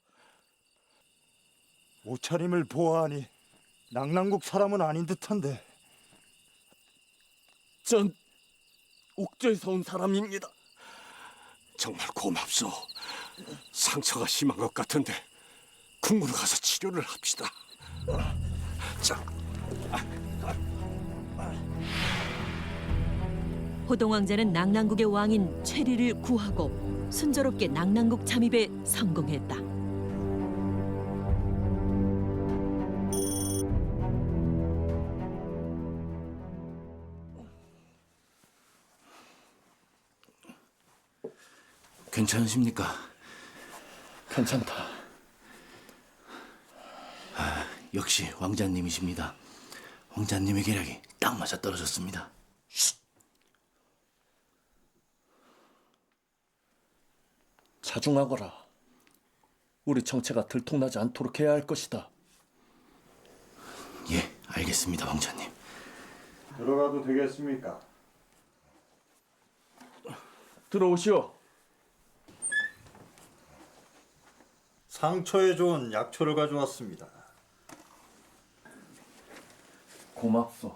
옷차림을 보아하니 낙랑국 사람은 아닌 듯한데. 전 옥저에서 온 사람입니다. 정말 고맙소. 상처가 심한 것 같은데 궁으로 가서 치료를 합시다. 자, 호동 왕자는 낙랑국의 왕인 최리를 구하고 순조롭게 낙랑국 잠입에 성공했다. 괜찮으십니까? 괜찮다. 역시 왕자님이십니다. 왕자님의 계략이 딱 맞아 떨어졌습니다. 자중하거라. 우리 정체가 들통나지 않도록 해야 할 것이다. 예, 알겠습니다, 왕자님. 들어가도 되겠습니까? 들어오시오. 상처에 좋은 약초를 가져왔습니다. 고맙소.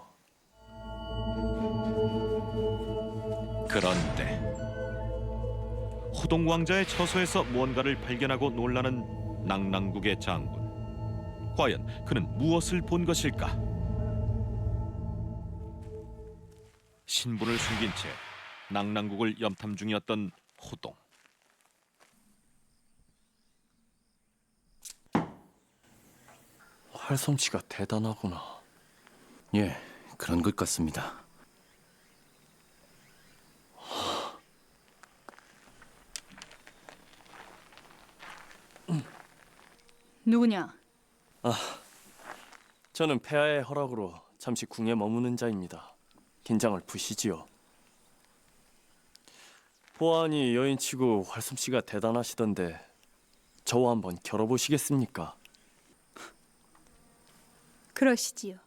그런데 호동 왕자의 처소에서 무언가를 발견하고 놀라는 낙랑국의 장군. 과연 그는 무엇을 본 것일까? 신분을 숨긴 채 낙랑국을 염탐 중이었던 호동. 활솜씨가 대단하구나. 예, 그런 것 같습니다. 누구냐? 저는 폐하의 허락으로 잠시 궁에 머무는 자입니다. 긴장을 푸시지요. 보아하니 여인치고 활솜씨가 대단하시던데 저와 한번 겨뤄보시겠습니까? 그러시지요.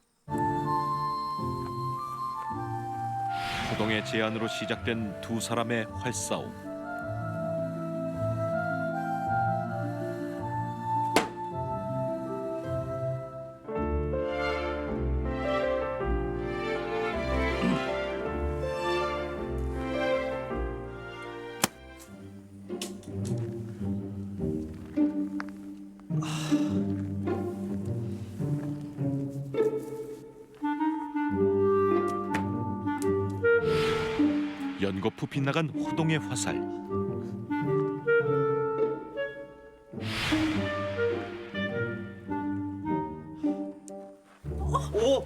호동의 제안으로 시작된 두 사람의 활싸움. 연거푸 빗나간 호동의 화살. 오!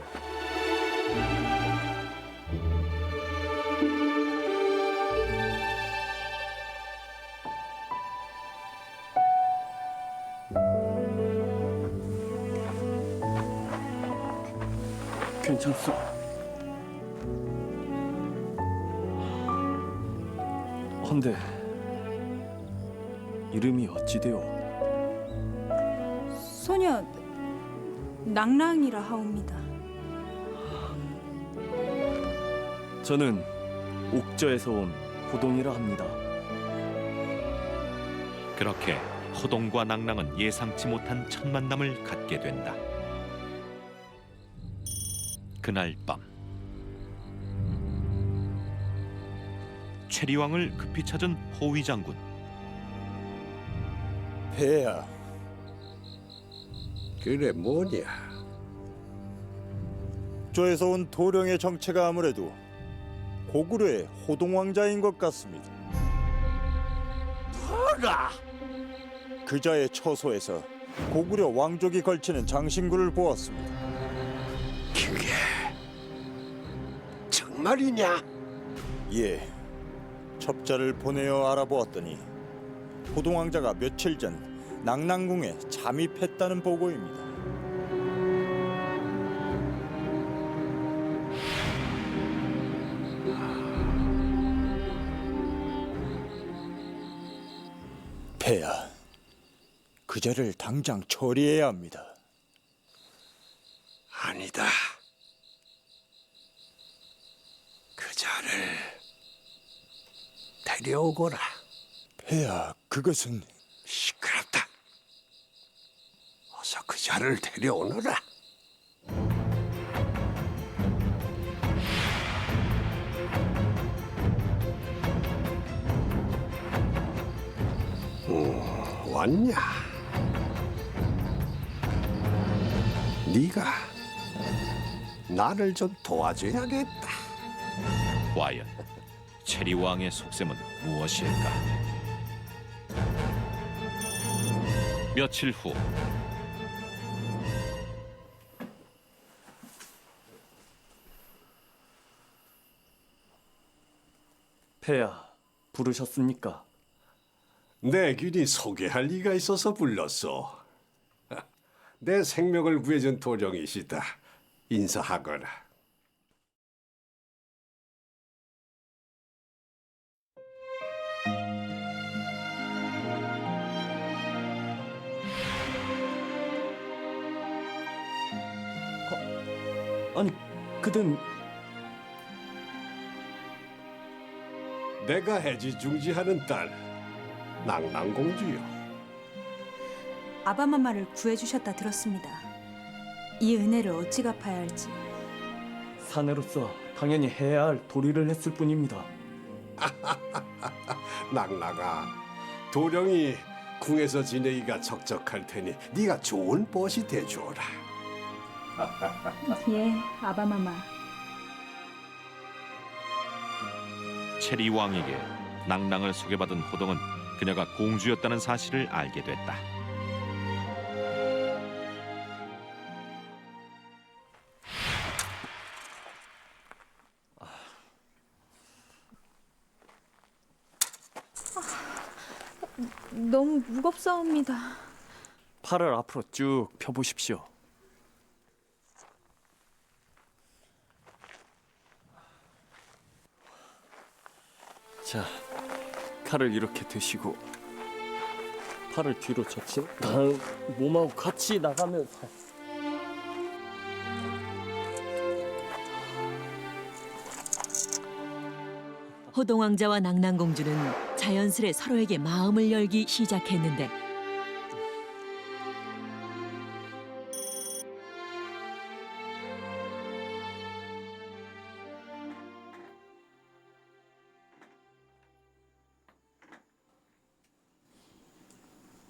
괜찮소? 헌데 이름이 어찌되오? 소녀 낭랑이라 하옵니다. 저는 옥저에서 온 호동이라 합니다. 그렇게 호동과 낙랑은 예상치 못한 첫 만남을 갖게 된다. 그날 밤 최리왕을 급히 찾은 호위 장군. 폐하, 그래 뭐냐? 저에서 온 도령의 정체가 아무래도 고구려의 호동왕자인 것 같습니다. 뭐가? 그자의 처소에서 고구려 왕족이 걸치는 장신구를 보았습니다. 그게 정말이냐? 예, 첩자를 보내어 알아보았더니 호동왕자가 며칠 전 낙랑궁에 잠입했다는 보고입니다. 폐하, 그자를 당장 처리해야 합니다. 아니다. 그자를 데려오거라. 폐하, 그것은 시끄럽다. 어서 그자를 데려오너라. 왔냐? 네가 나를 좀 도와줘야겠다. 과연 체리왕의 속셈은 무엇일까? 며칠 후 폐하, 부르셨습니까? 내 귀리 소개할 리가 있어서 불렀어. 내 생명을 구해준 도령이시다. 인사하거라. 아니, 그댄 내가 해지중지하는 딸 낙랑공주요. 아바마마를 구해주셨다 들었습니다. 이 은혜를 어찌 갚아야 할지. 사내로서 당연히 해야 할 도리를 했을 뿐입니다. 낙랑아, 도령이 궁에서 지내기가 적적할 테니 네가 좋은 벗이 돼주어라. 예, 아바마마. 체리왕에게 낙랑을 소개받은 호동은 그녀가 공주였다는 사실을 알게 됐다. 너무 무겁사옵니다. 팔을 앞으로 쭉 펴보십시오. 자, 칼을 이렇게 드시고 팔을 뒤로 젖힌 다음 몸하고 같이 나가면서 호동왕자와 낙랑공주는 자연스레 서로에게 마음을 열기 시작했는데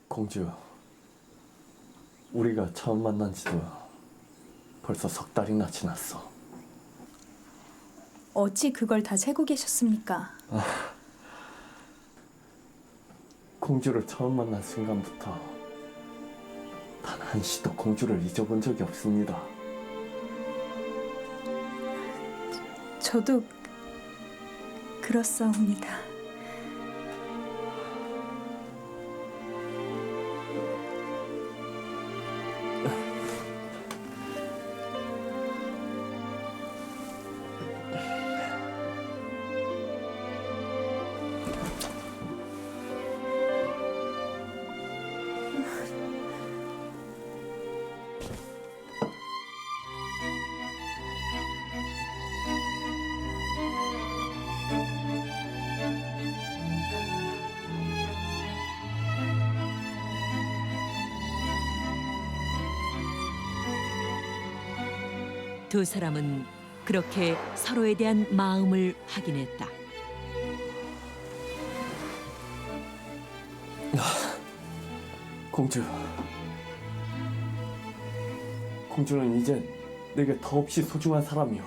공주, 우리가 처음 만난 지도 벌써 석 달이나 지났어. 어찌 그걸 다 세고 계셨습니까? 공주를 처음 만난 순간부터 단 한시도 공주를 잊어본 적이 없습니다. 저도 그렇사옵니다. 두 사람은 그렇게 서로에 대한 마음을 확인했다. 공주는 이제 내게 더없이 소중한 사람이오.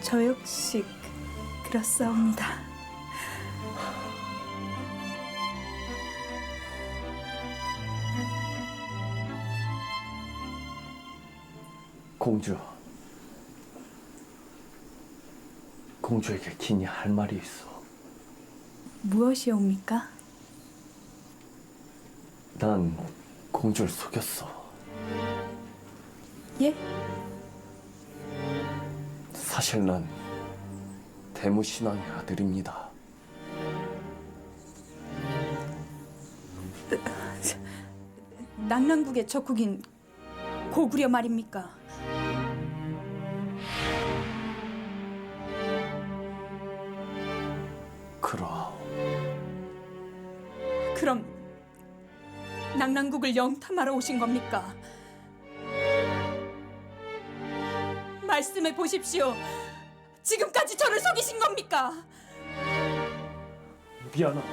저 역시 그렇사옵니다. 공주에게 긴히 할 말이 있어. 무엇이옵니까? 난 공주를 속였어. 예? 사실 난 대무신왕의 아들입니다. 낙랑국의 적국인 고구려 말입니까? 그럼 낙랑국을 영탐하러 오신 겁니까? 말씀해 보십시오. 지금까지 저를 속이신 겁니까? 미안하다.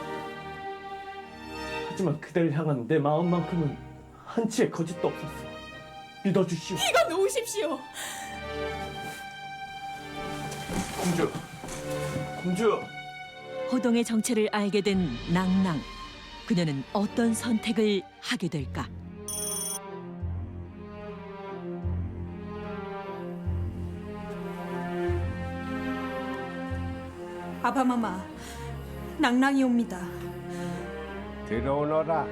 하지만 그대를 향한 내 마음만큼은 한치의 거짓도 없었어. 믿어주시오. 이거 놓으십시오. 공주. 호동의 정체를 알게 된 낭낭. 그녀는 어떤 선택을 하게 될까? 아바마마, 낭낭이 옵니다. 들어오너라.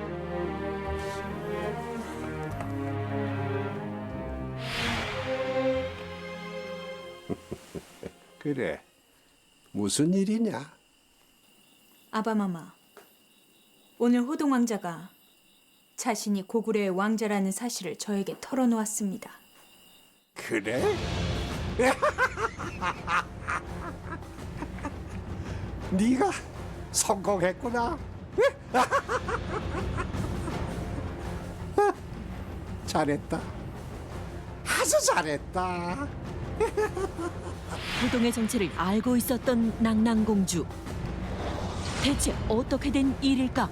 그래, 무슨 일이냐? 아바마마, 오늘 호동 왕자가 자신이 고구려의 왕자라는 사실을 저에게 털어놓았습니다. 그래? 네가 성공했구나. 잘했다. 아주 잘했다. 호동의 정체를 알고 있었던 낭낭공주. 대체 어떻게 된 일일까?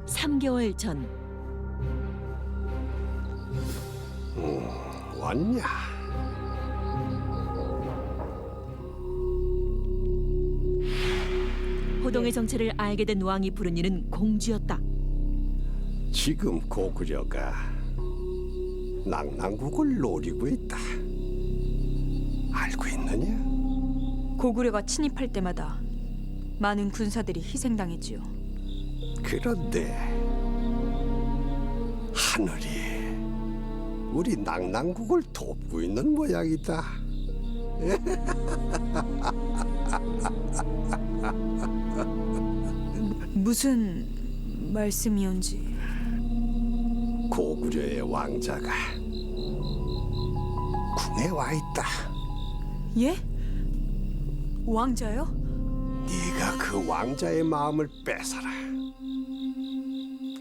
(3개월) 전 왔냐? 호동의 정체를 알게 된 왕이 부른 이는 공주였다. 지금 고구려가 낙랑국을 노리고 있다. 알고 있느냐? 고구려가 침입할 때마다 많은 군사들이 희생당했지요. 그런데 하늘이 우리 낙랑국을 돕고 있는 모양이다. 무슨 말씀이온지. 고구려의 왕자가 궁에 와 있다. 예? 왕자요? 네가 그 왕자의 마음을 뺏어라.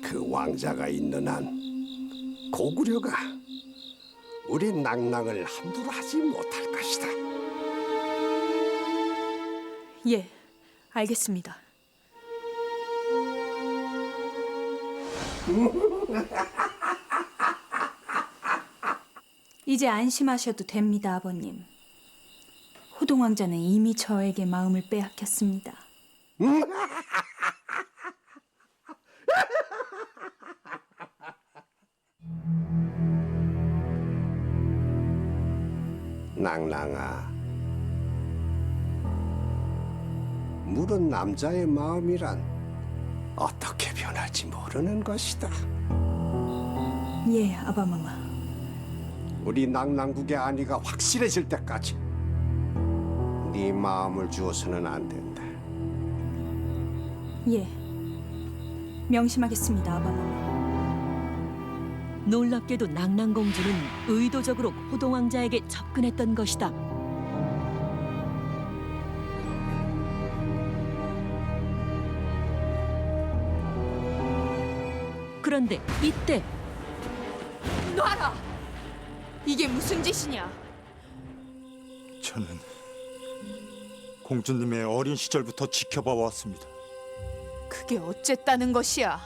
그 왕자가 있는 한 고구려가 우리 낙랑을 함부로 하지 못할 것이다. 예, 알겠습니다. 이제 안심하셔도 됩니다, 아버님. 호동 왕자는 이미 저에게 마음을 빼앗겼습니다. 낙랑아, 물은 남자의 마음이란 어떻게 변할지 모르는 것이다. 예, 아바마마. 우리 낙랑국의 안위가 확실해질 때까지 네 마음을 주어서는 안 된다. 예, 명심하겠습니다, 아바마마. 놀랍게도 낙랑공주는 의도적으로 호동 왕자에게 접근했던 것이다. 그런데 이때 놔라! 이게 무슨 짓이냐? 저는 공주님의 어린 시절부터 지켜봐 왔습니다. 그게 어쨌다는 것이야?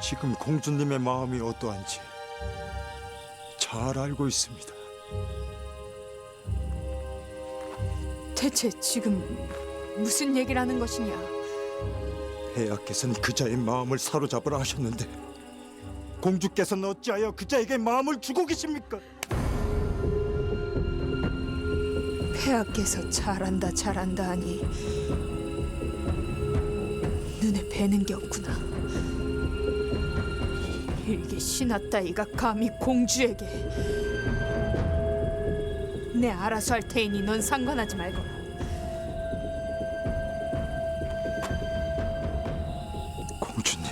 지금 공주님의 마음이 어떠한지 잘 알고 있습니다. 대체 지금 무슨 얘기를 하는 것이냐? 폐하께서는 그자의 마음을 사로잡으라 하셨는데 공주께서는 어찌하여 그자에게 마음을 주고 계십니까? 폐하께서 잘한다 하니 눈에 뵈는 게 없구나. 일개 신하 따위가 감히 공주에게. 내 알아서 할 테이니 넌 상관하지 말거라. 공주님,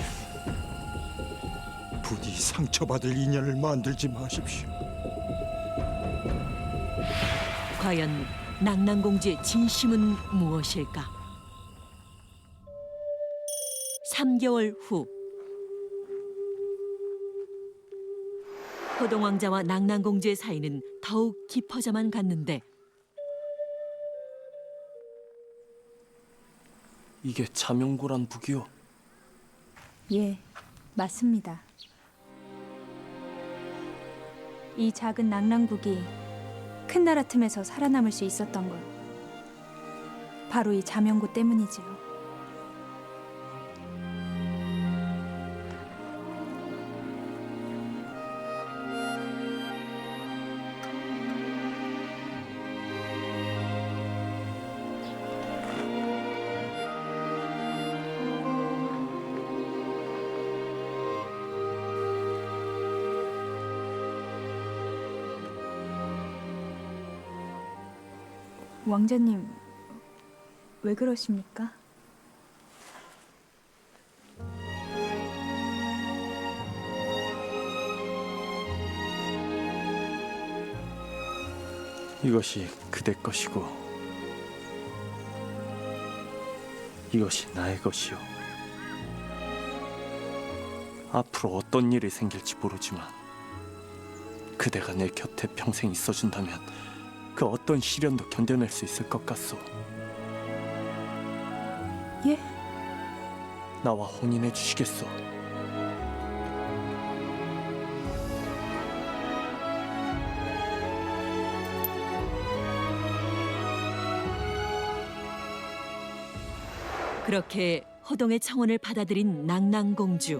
부디 상처받을 인연을 만들지 마십시오. 과연 낭랑공주의 진심은 무엇일까? 3개월 후 호동왕자와 낭랑공주의 사이는 더욱 깊어져만 갔는데 이게 자명고란 북이요? 예, 맞습니다. 이 작은 낭랑국이 큰 나라 틈에서 살아남을 수 있었던 건 바로 이 자명고 때문이지요. 왕자님, 왜 그러십니까? 이것이 그대 것이고 이것이 나의 것이요. 앞으로 어떤 일이 생길지 모르지만 그대가 내 곁에 평생 있어준다면 그 어떤 시련도 견뎌낼 수 있을 것 같소. 예? 나와 혼인해 주시겠소? 그렇게 호동의 청혼을 받아들인 낭랑공주.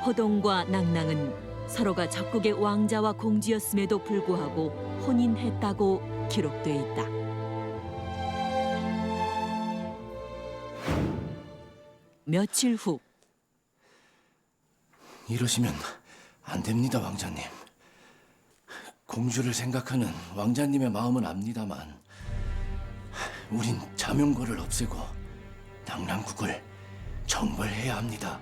호동과 낭랑은 서로가 적국의 왕자와 공주였음에도 불구하고 혼인했다고 기록돼 있다. 며칠 후 이러시면 안 됩니다, 왕자님. 공주를 생각하는 왕자님의 마음은 압니다만 우린 자명고를 없애고 낭랑국을 정벌해야 합니다.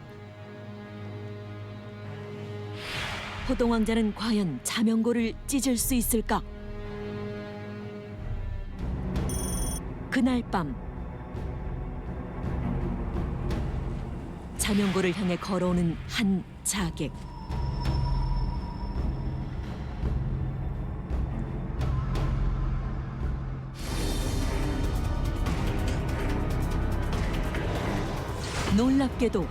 호동왕자는 과연 자명고를 찢을 수 있을까? 그날 밤 자명고를 향해 걸어오는 한 자객. 놀랍게도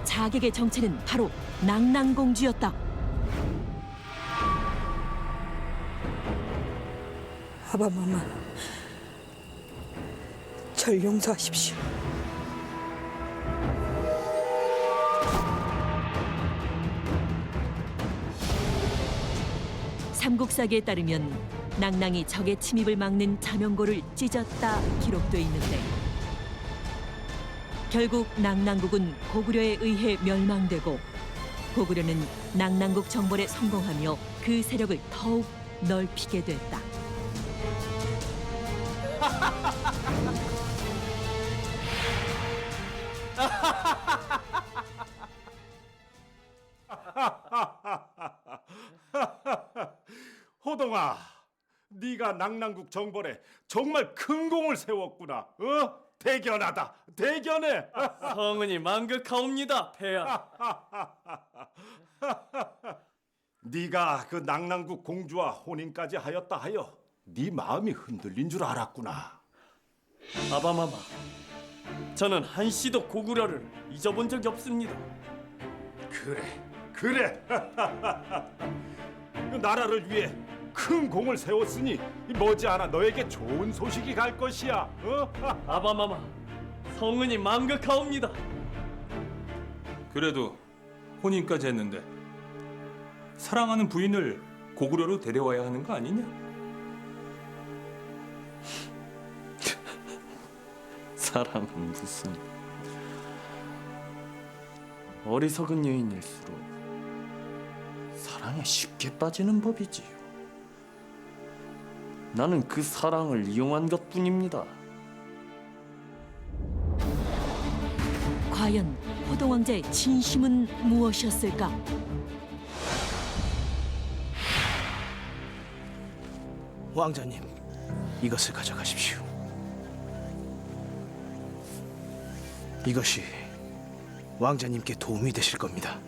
자객의 정체는 바로 낭랑공주였다. 아바마마, 절 용서하십시오. 삼국사기에 따르면 낭랑이 적의 침입을 막는 자명고를 찢었다 기록돼 있는데 결국 낭랑국은 고구려에 의해 멸망되고 고구려는 낭랑국 정벌에 성공하며 그 세력을 더욱 넓히게 됐다. 호동아, 네가 낭랑국 정벌에 정말 큰 공을 세웠구나. 어? 대견하다. 대견해. 성은이 만극하옵니다, 폐하. 네가 그 낙랑국 공주와 혼인까지 하였다 하여 네 마음이 흔들린 줄 알았구나. 아바마마, 저는 한시도 고구려를 잊어본 적이 없습니다. 그래. 그 나라를 위해 큰 공을 세웠으니 머지않아 너에게 좋은 소식이 갈 것이야. 아바마마, 성은이 망극하옵니다. 그래도 혼인까지 했는데 사랑하는 부인을 고구려로 데려와야 하는 거 아니냐? 사랑은 무슨 어리석은 여인일수록 사랑에 쉽게 빠지는 법이지요. 나는 그 사랑을 이용한 것뿐입니다. 과연 호동왕자의 진심은 무엇이었을까? 왕자님, 이것을 가져가십시오. 이것이 왕자님께 도움이 되실 겁니다.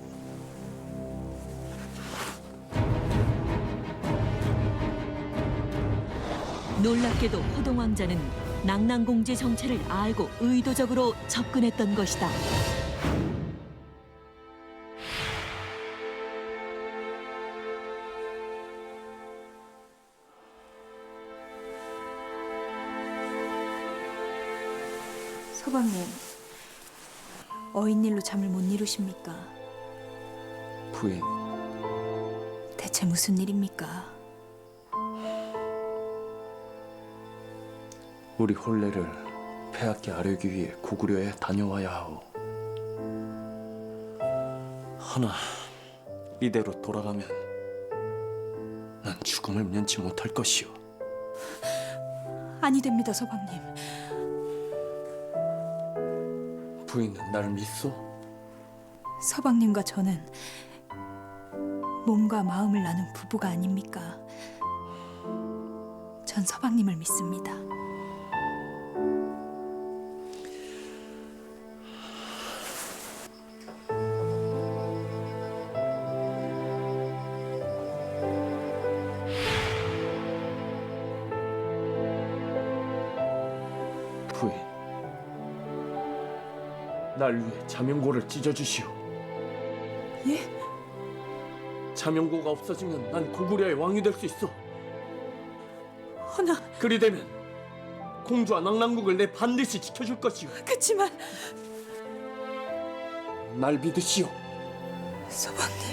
놀랍게도 호동왕자는 낙랑공주의 정체를 알고 의도적으로 접근했던 것이다. 서방님, 어인일로 잠을 못 이루십니까? 부인, 대체 무슨 일입니까? 우리 혼례를 폐하께 아뢰기 위해 고구려에 다녀와야 하오. 하나, 이대로 돌아가면 난 죽음을 면치 못할 것이오. 아니 됩니다, 서방님. 부인은 날 믿소? 서방님과 저는 몸과 마음을 나눈 부부가 아닙니까? 전 서방님을 믿습니다. 부인, 날 위해 자명고를 찢어주시오. 예? 자명고가 없어지면 난 고구려의 왕이 될 수 있어. 허나 그리 되면 공주와 낙랑국을 내 반드시 지켜줄 것이오. 그치만 날 믿으시오. 서방님.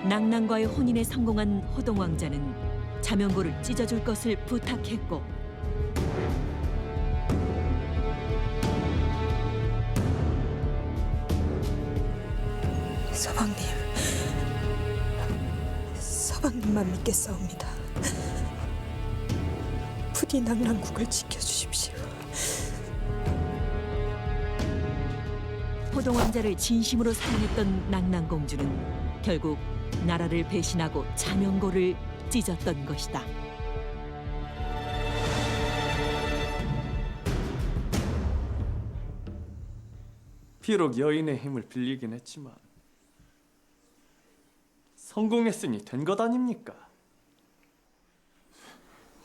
낙랑과의 혼인에 성공한 호동왕자는 자명고를 찢어줄 것을 부탁했고 서방님만 믿겠사옵니다. 부디 낙랑국을 지켜주십시오. 호동왕자를 진심으로 사랑했던 낙랑공주는 결국 나라를 배신하고 자명고를 찢었던 것이다. 비록 여인의 힘을 빌리긴 했지만 성공했으니 된 것 아닙니까?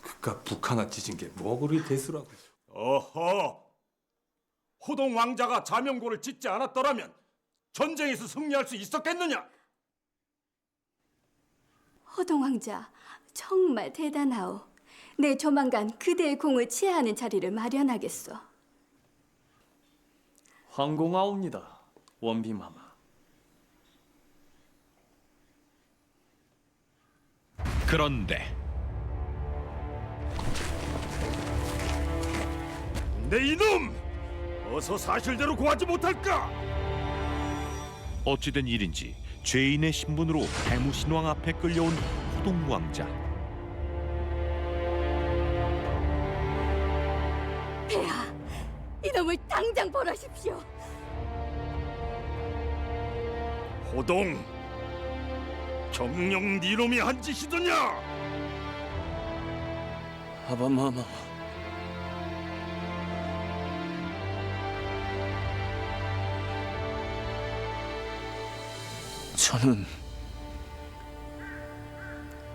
그깟 북 하나 찢은 게 뭐 그리 대수라고. 어허! 호동 왕자가 자명고를 찢지 않았더라면 전쟁에서 승리할 수 있었겠느냐? 호동왕자, 정말 대단하오. 내 조만간 그대의 공을 치하하는 자리를 마련하겠소. 황공하옵니다, 원비마마. 그런데 내 이놈! 어서 사실대로 고하지 못할까? 어찌된 일인지 죄인의 신분으로 해무신왕 앞에 끌려온 호동왕자. 폐하, 이놈을 당장 벌하십시오. 호동, 정녕 네 놈이 한 짓이더냐? 아바마마, 저는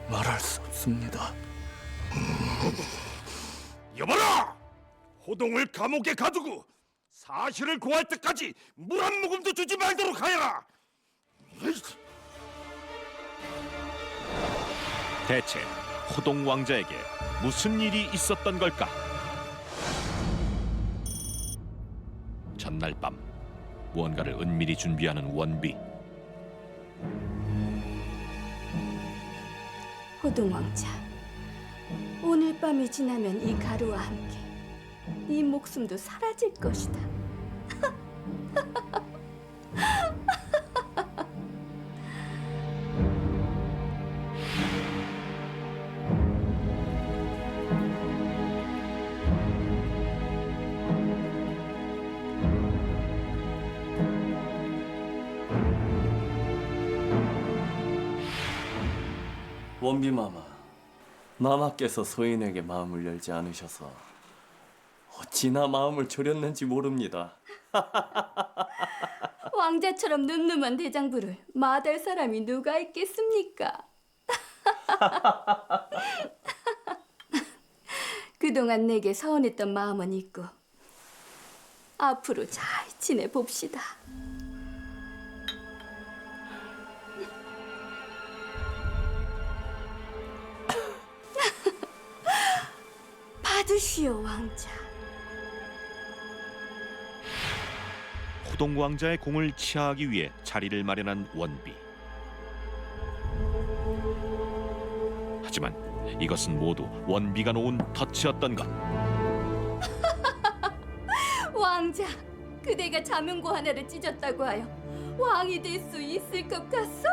말할 수 없습니다. 여봐라! 호동을 감옥에 가두고 사실을 고할 때까지 물 한 모금도 주지 말도록 하여라. 대체 호동 왕자에게 무슨 일이 있었던 걸까? 전날 밤 무언가를 은밀히 준비하는 원비. 호동왕자, 오늘 밤이 지나면 이 가루와 함께 네 목숨도 사라질 것이다. 원비 마마께서 소인에게 마음을 열지 않으셔서 어찌나 마음을 졸였는지 모릅니다. 왕자처럼 늠름한 대장부를 마다할 사람이 누가 있겠습니까? 그동안 내게 서운했던 마음은 있고 앞으로 잘 지내봅시다. 받으시오, 왕자. 호동 왕자의 공을 치하하기 위해 자리를 마련한 원비. 하지만 이것은 모두 원비가 놓은 덫이었던 것. 왕자, 그대가 자명고 하나를 찢었다고 하여 왕이 될 수 있을 것 같소?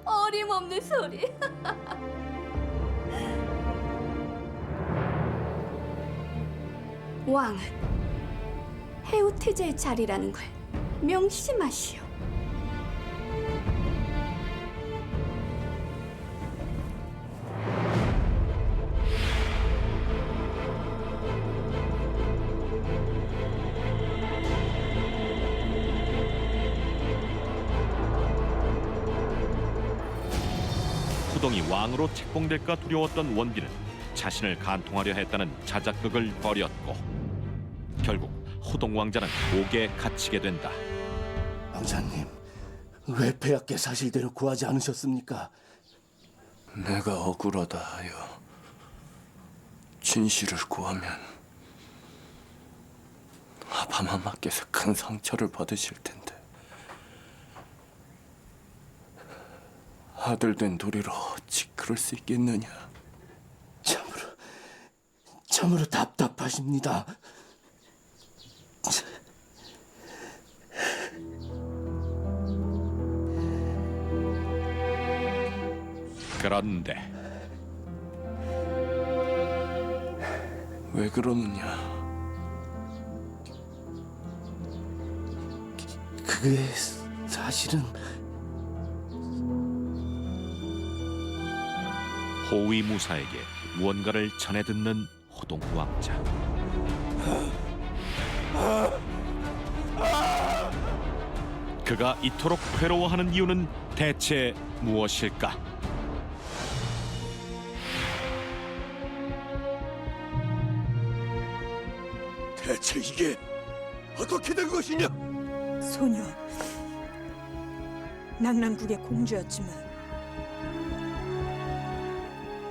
어림없는 소리. 왕은 해우태자의 자리라는 걸 명심하시오. 호동이 왕으로 책봉될까 두려웠던 원비는 자신을 간통하려 했다는 자작극을 벌였고 결국 호동 왕자는 옥에 갇히게 된다. 왕자님, 왜 폐하께 사실대로 구하지 않으셨습니까? 내가 억울하다 하여 진실을 구하면 아바마마께서 큰 상처를 받으실 텐데 아들 된 도리로 어찌 그럴 수 있겠느냐. 참으로 답답하십니다. 그런데 왜 그러느냐? 그게 사실은 호위 무사에게 무언가를 전해 듣는 호동 왕자. 그가 이토록 괴로워하는 이유는 대체 무엇일까? 대체 이게 어떻게 된 것이냐? 소녀, 낙랑국의 공주였지만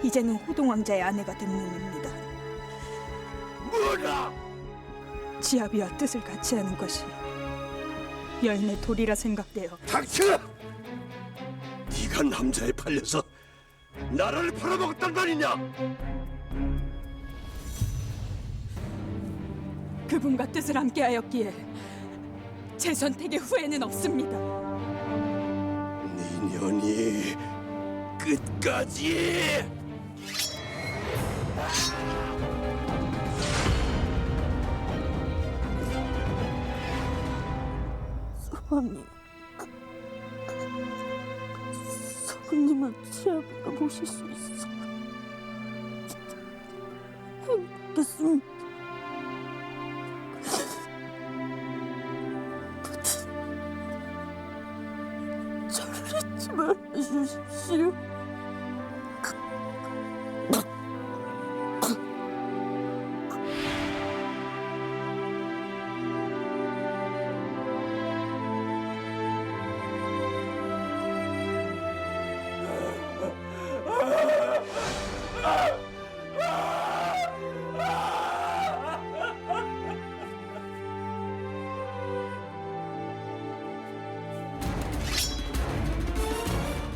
이제는 호동 왕자의 아내가 된 몸입니다. 뭐라? 지아비와 뜻을 같이 하는 것이 여인의 도리라 생각되어. 닥쳐! 네가 남자에 팔려서 나라를 팔아먹었단 말이냐? 그분과 뜻을 함께하였기에 제 선택의 후회는 없습니다. 네 년이 끝까지! 소왕님, 소왕님을 지아비가 모실 수 있어. 행복했습니다. 저를 말아주십시오.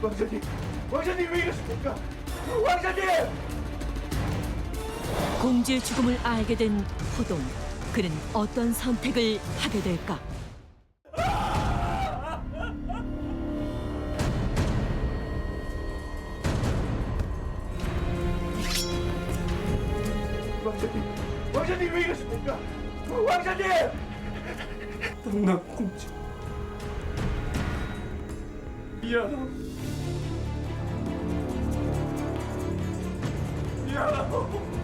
왕자님, 왕자님 왜 이러십니까? 왕자님! 공주의 죽음을 알게 된 호동. 그는 어떤 선택을 하게 될까? 왕자님, 왕자님 왜 이러십니까? 왕자님! 낙낙공주 미안하오. 미안하오.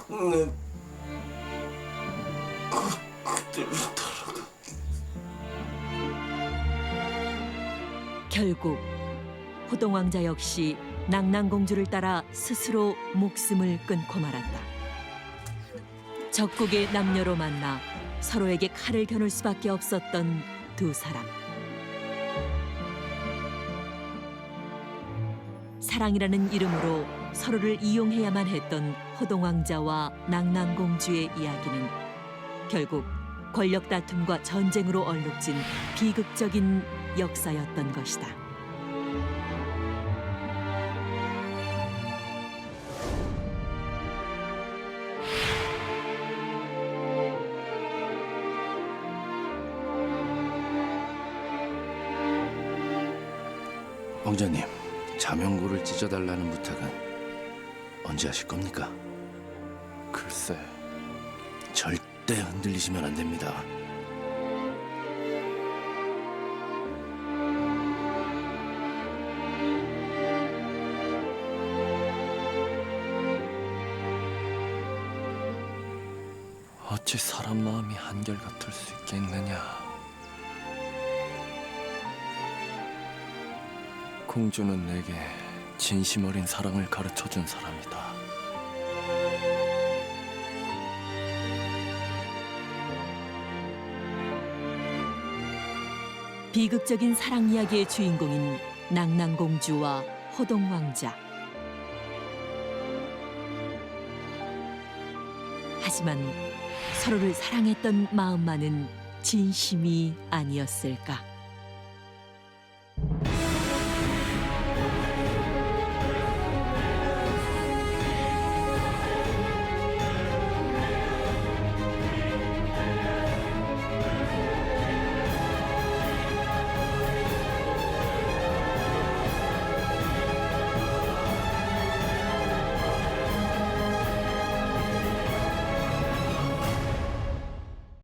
네. 결국 호동 왕자 역시 낙랑공주를 따라 스스로 목숨을 끊고 말았다. 적국의 남녀로 만나 서로에게 칼을 겨눌 수밖에 없었던 두 사람. 사랑이라는 이름으로 서로를 이용해야만 했던 호동 왕자와 낙랑공주의 이야기는 결국 권력 다툼과 전쟁으로 얼룩진 비극적인 역사였던 것이다. 왕자님, 자명고를 찢어달라는 부탁은 언제 하실 겁니까? 글쎄, 절대 흔들리시면 안 됩니다. 어찌 사람 마음이 한결같을 수 있겠느냐. 공주는 내게 진심 어린 사랑을 가르쳐준 사람이다. 비극적인 사랑 이야기의 주인공인 낙랑공주와 호동 왕자. 하지만 서로를 사랑했던 마음만은 진심이 아니었을까?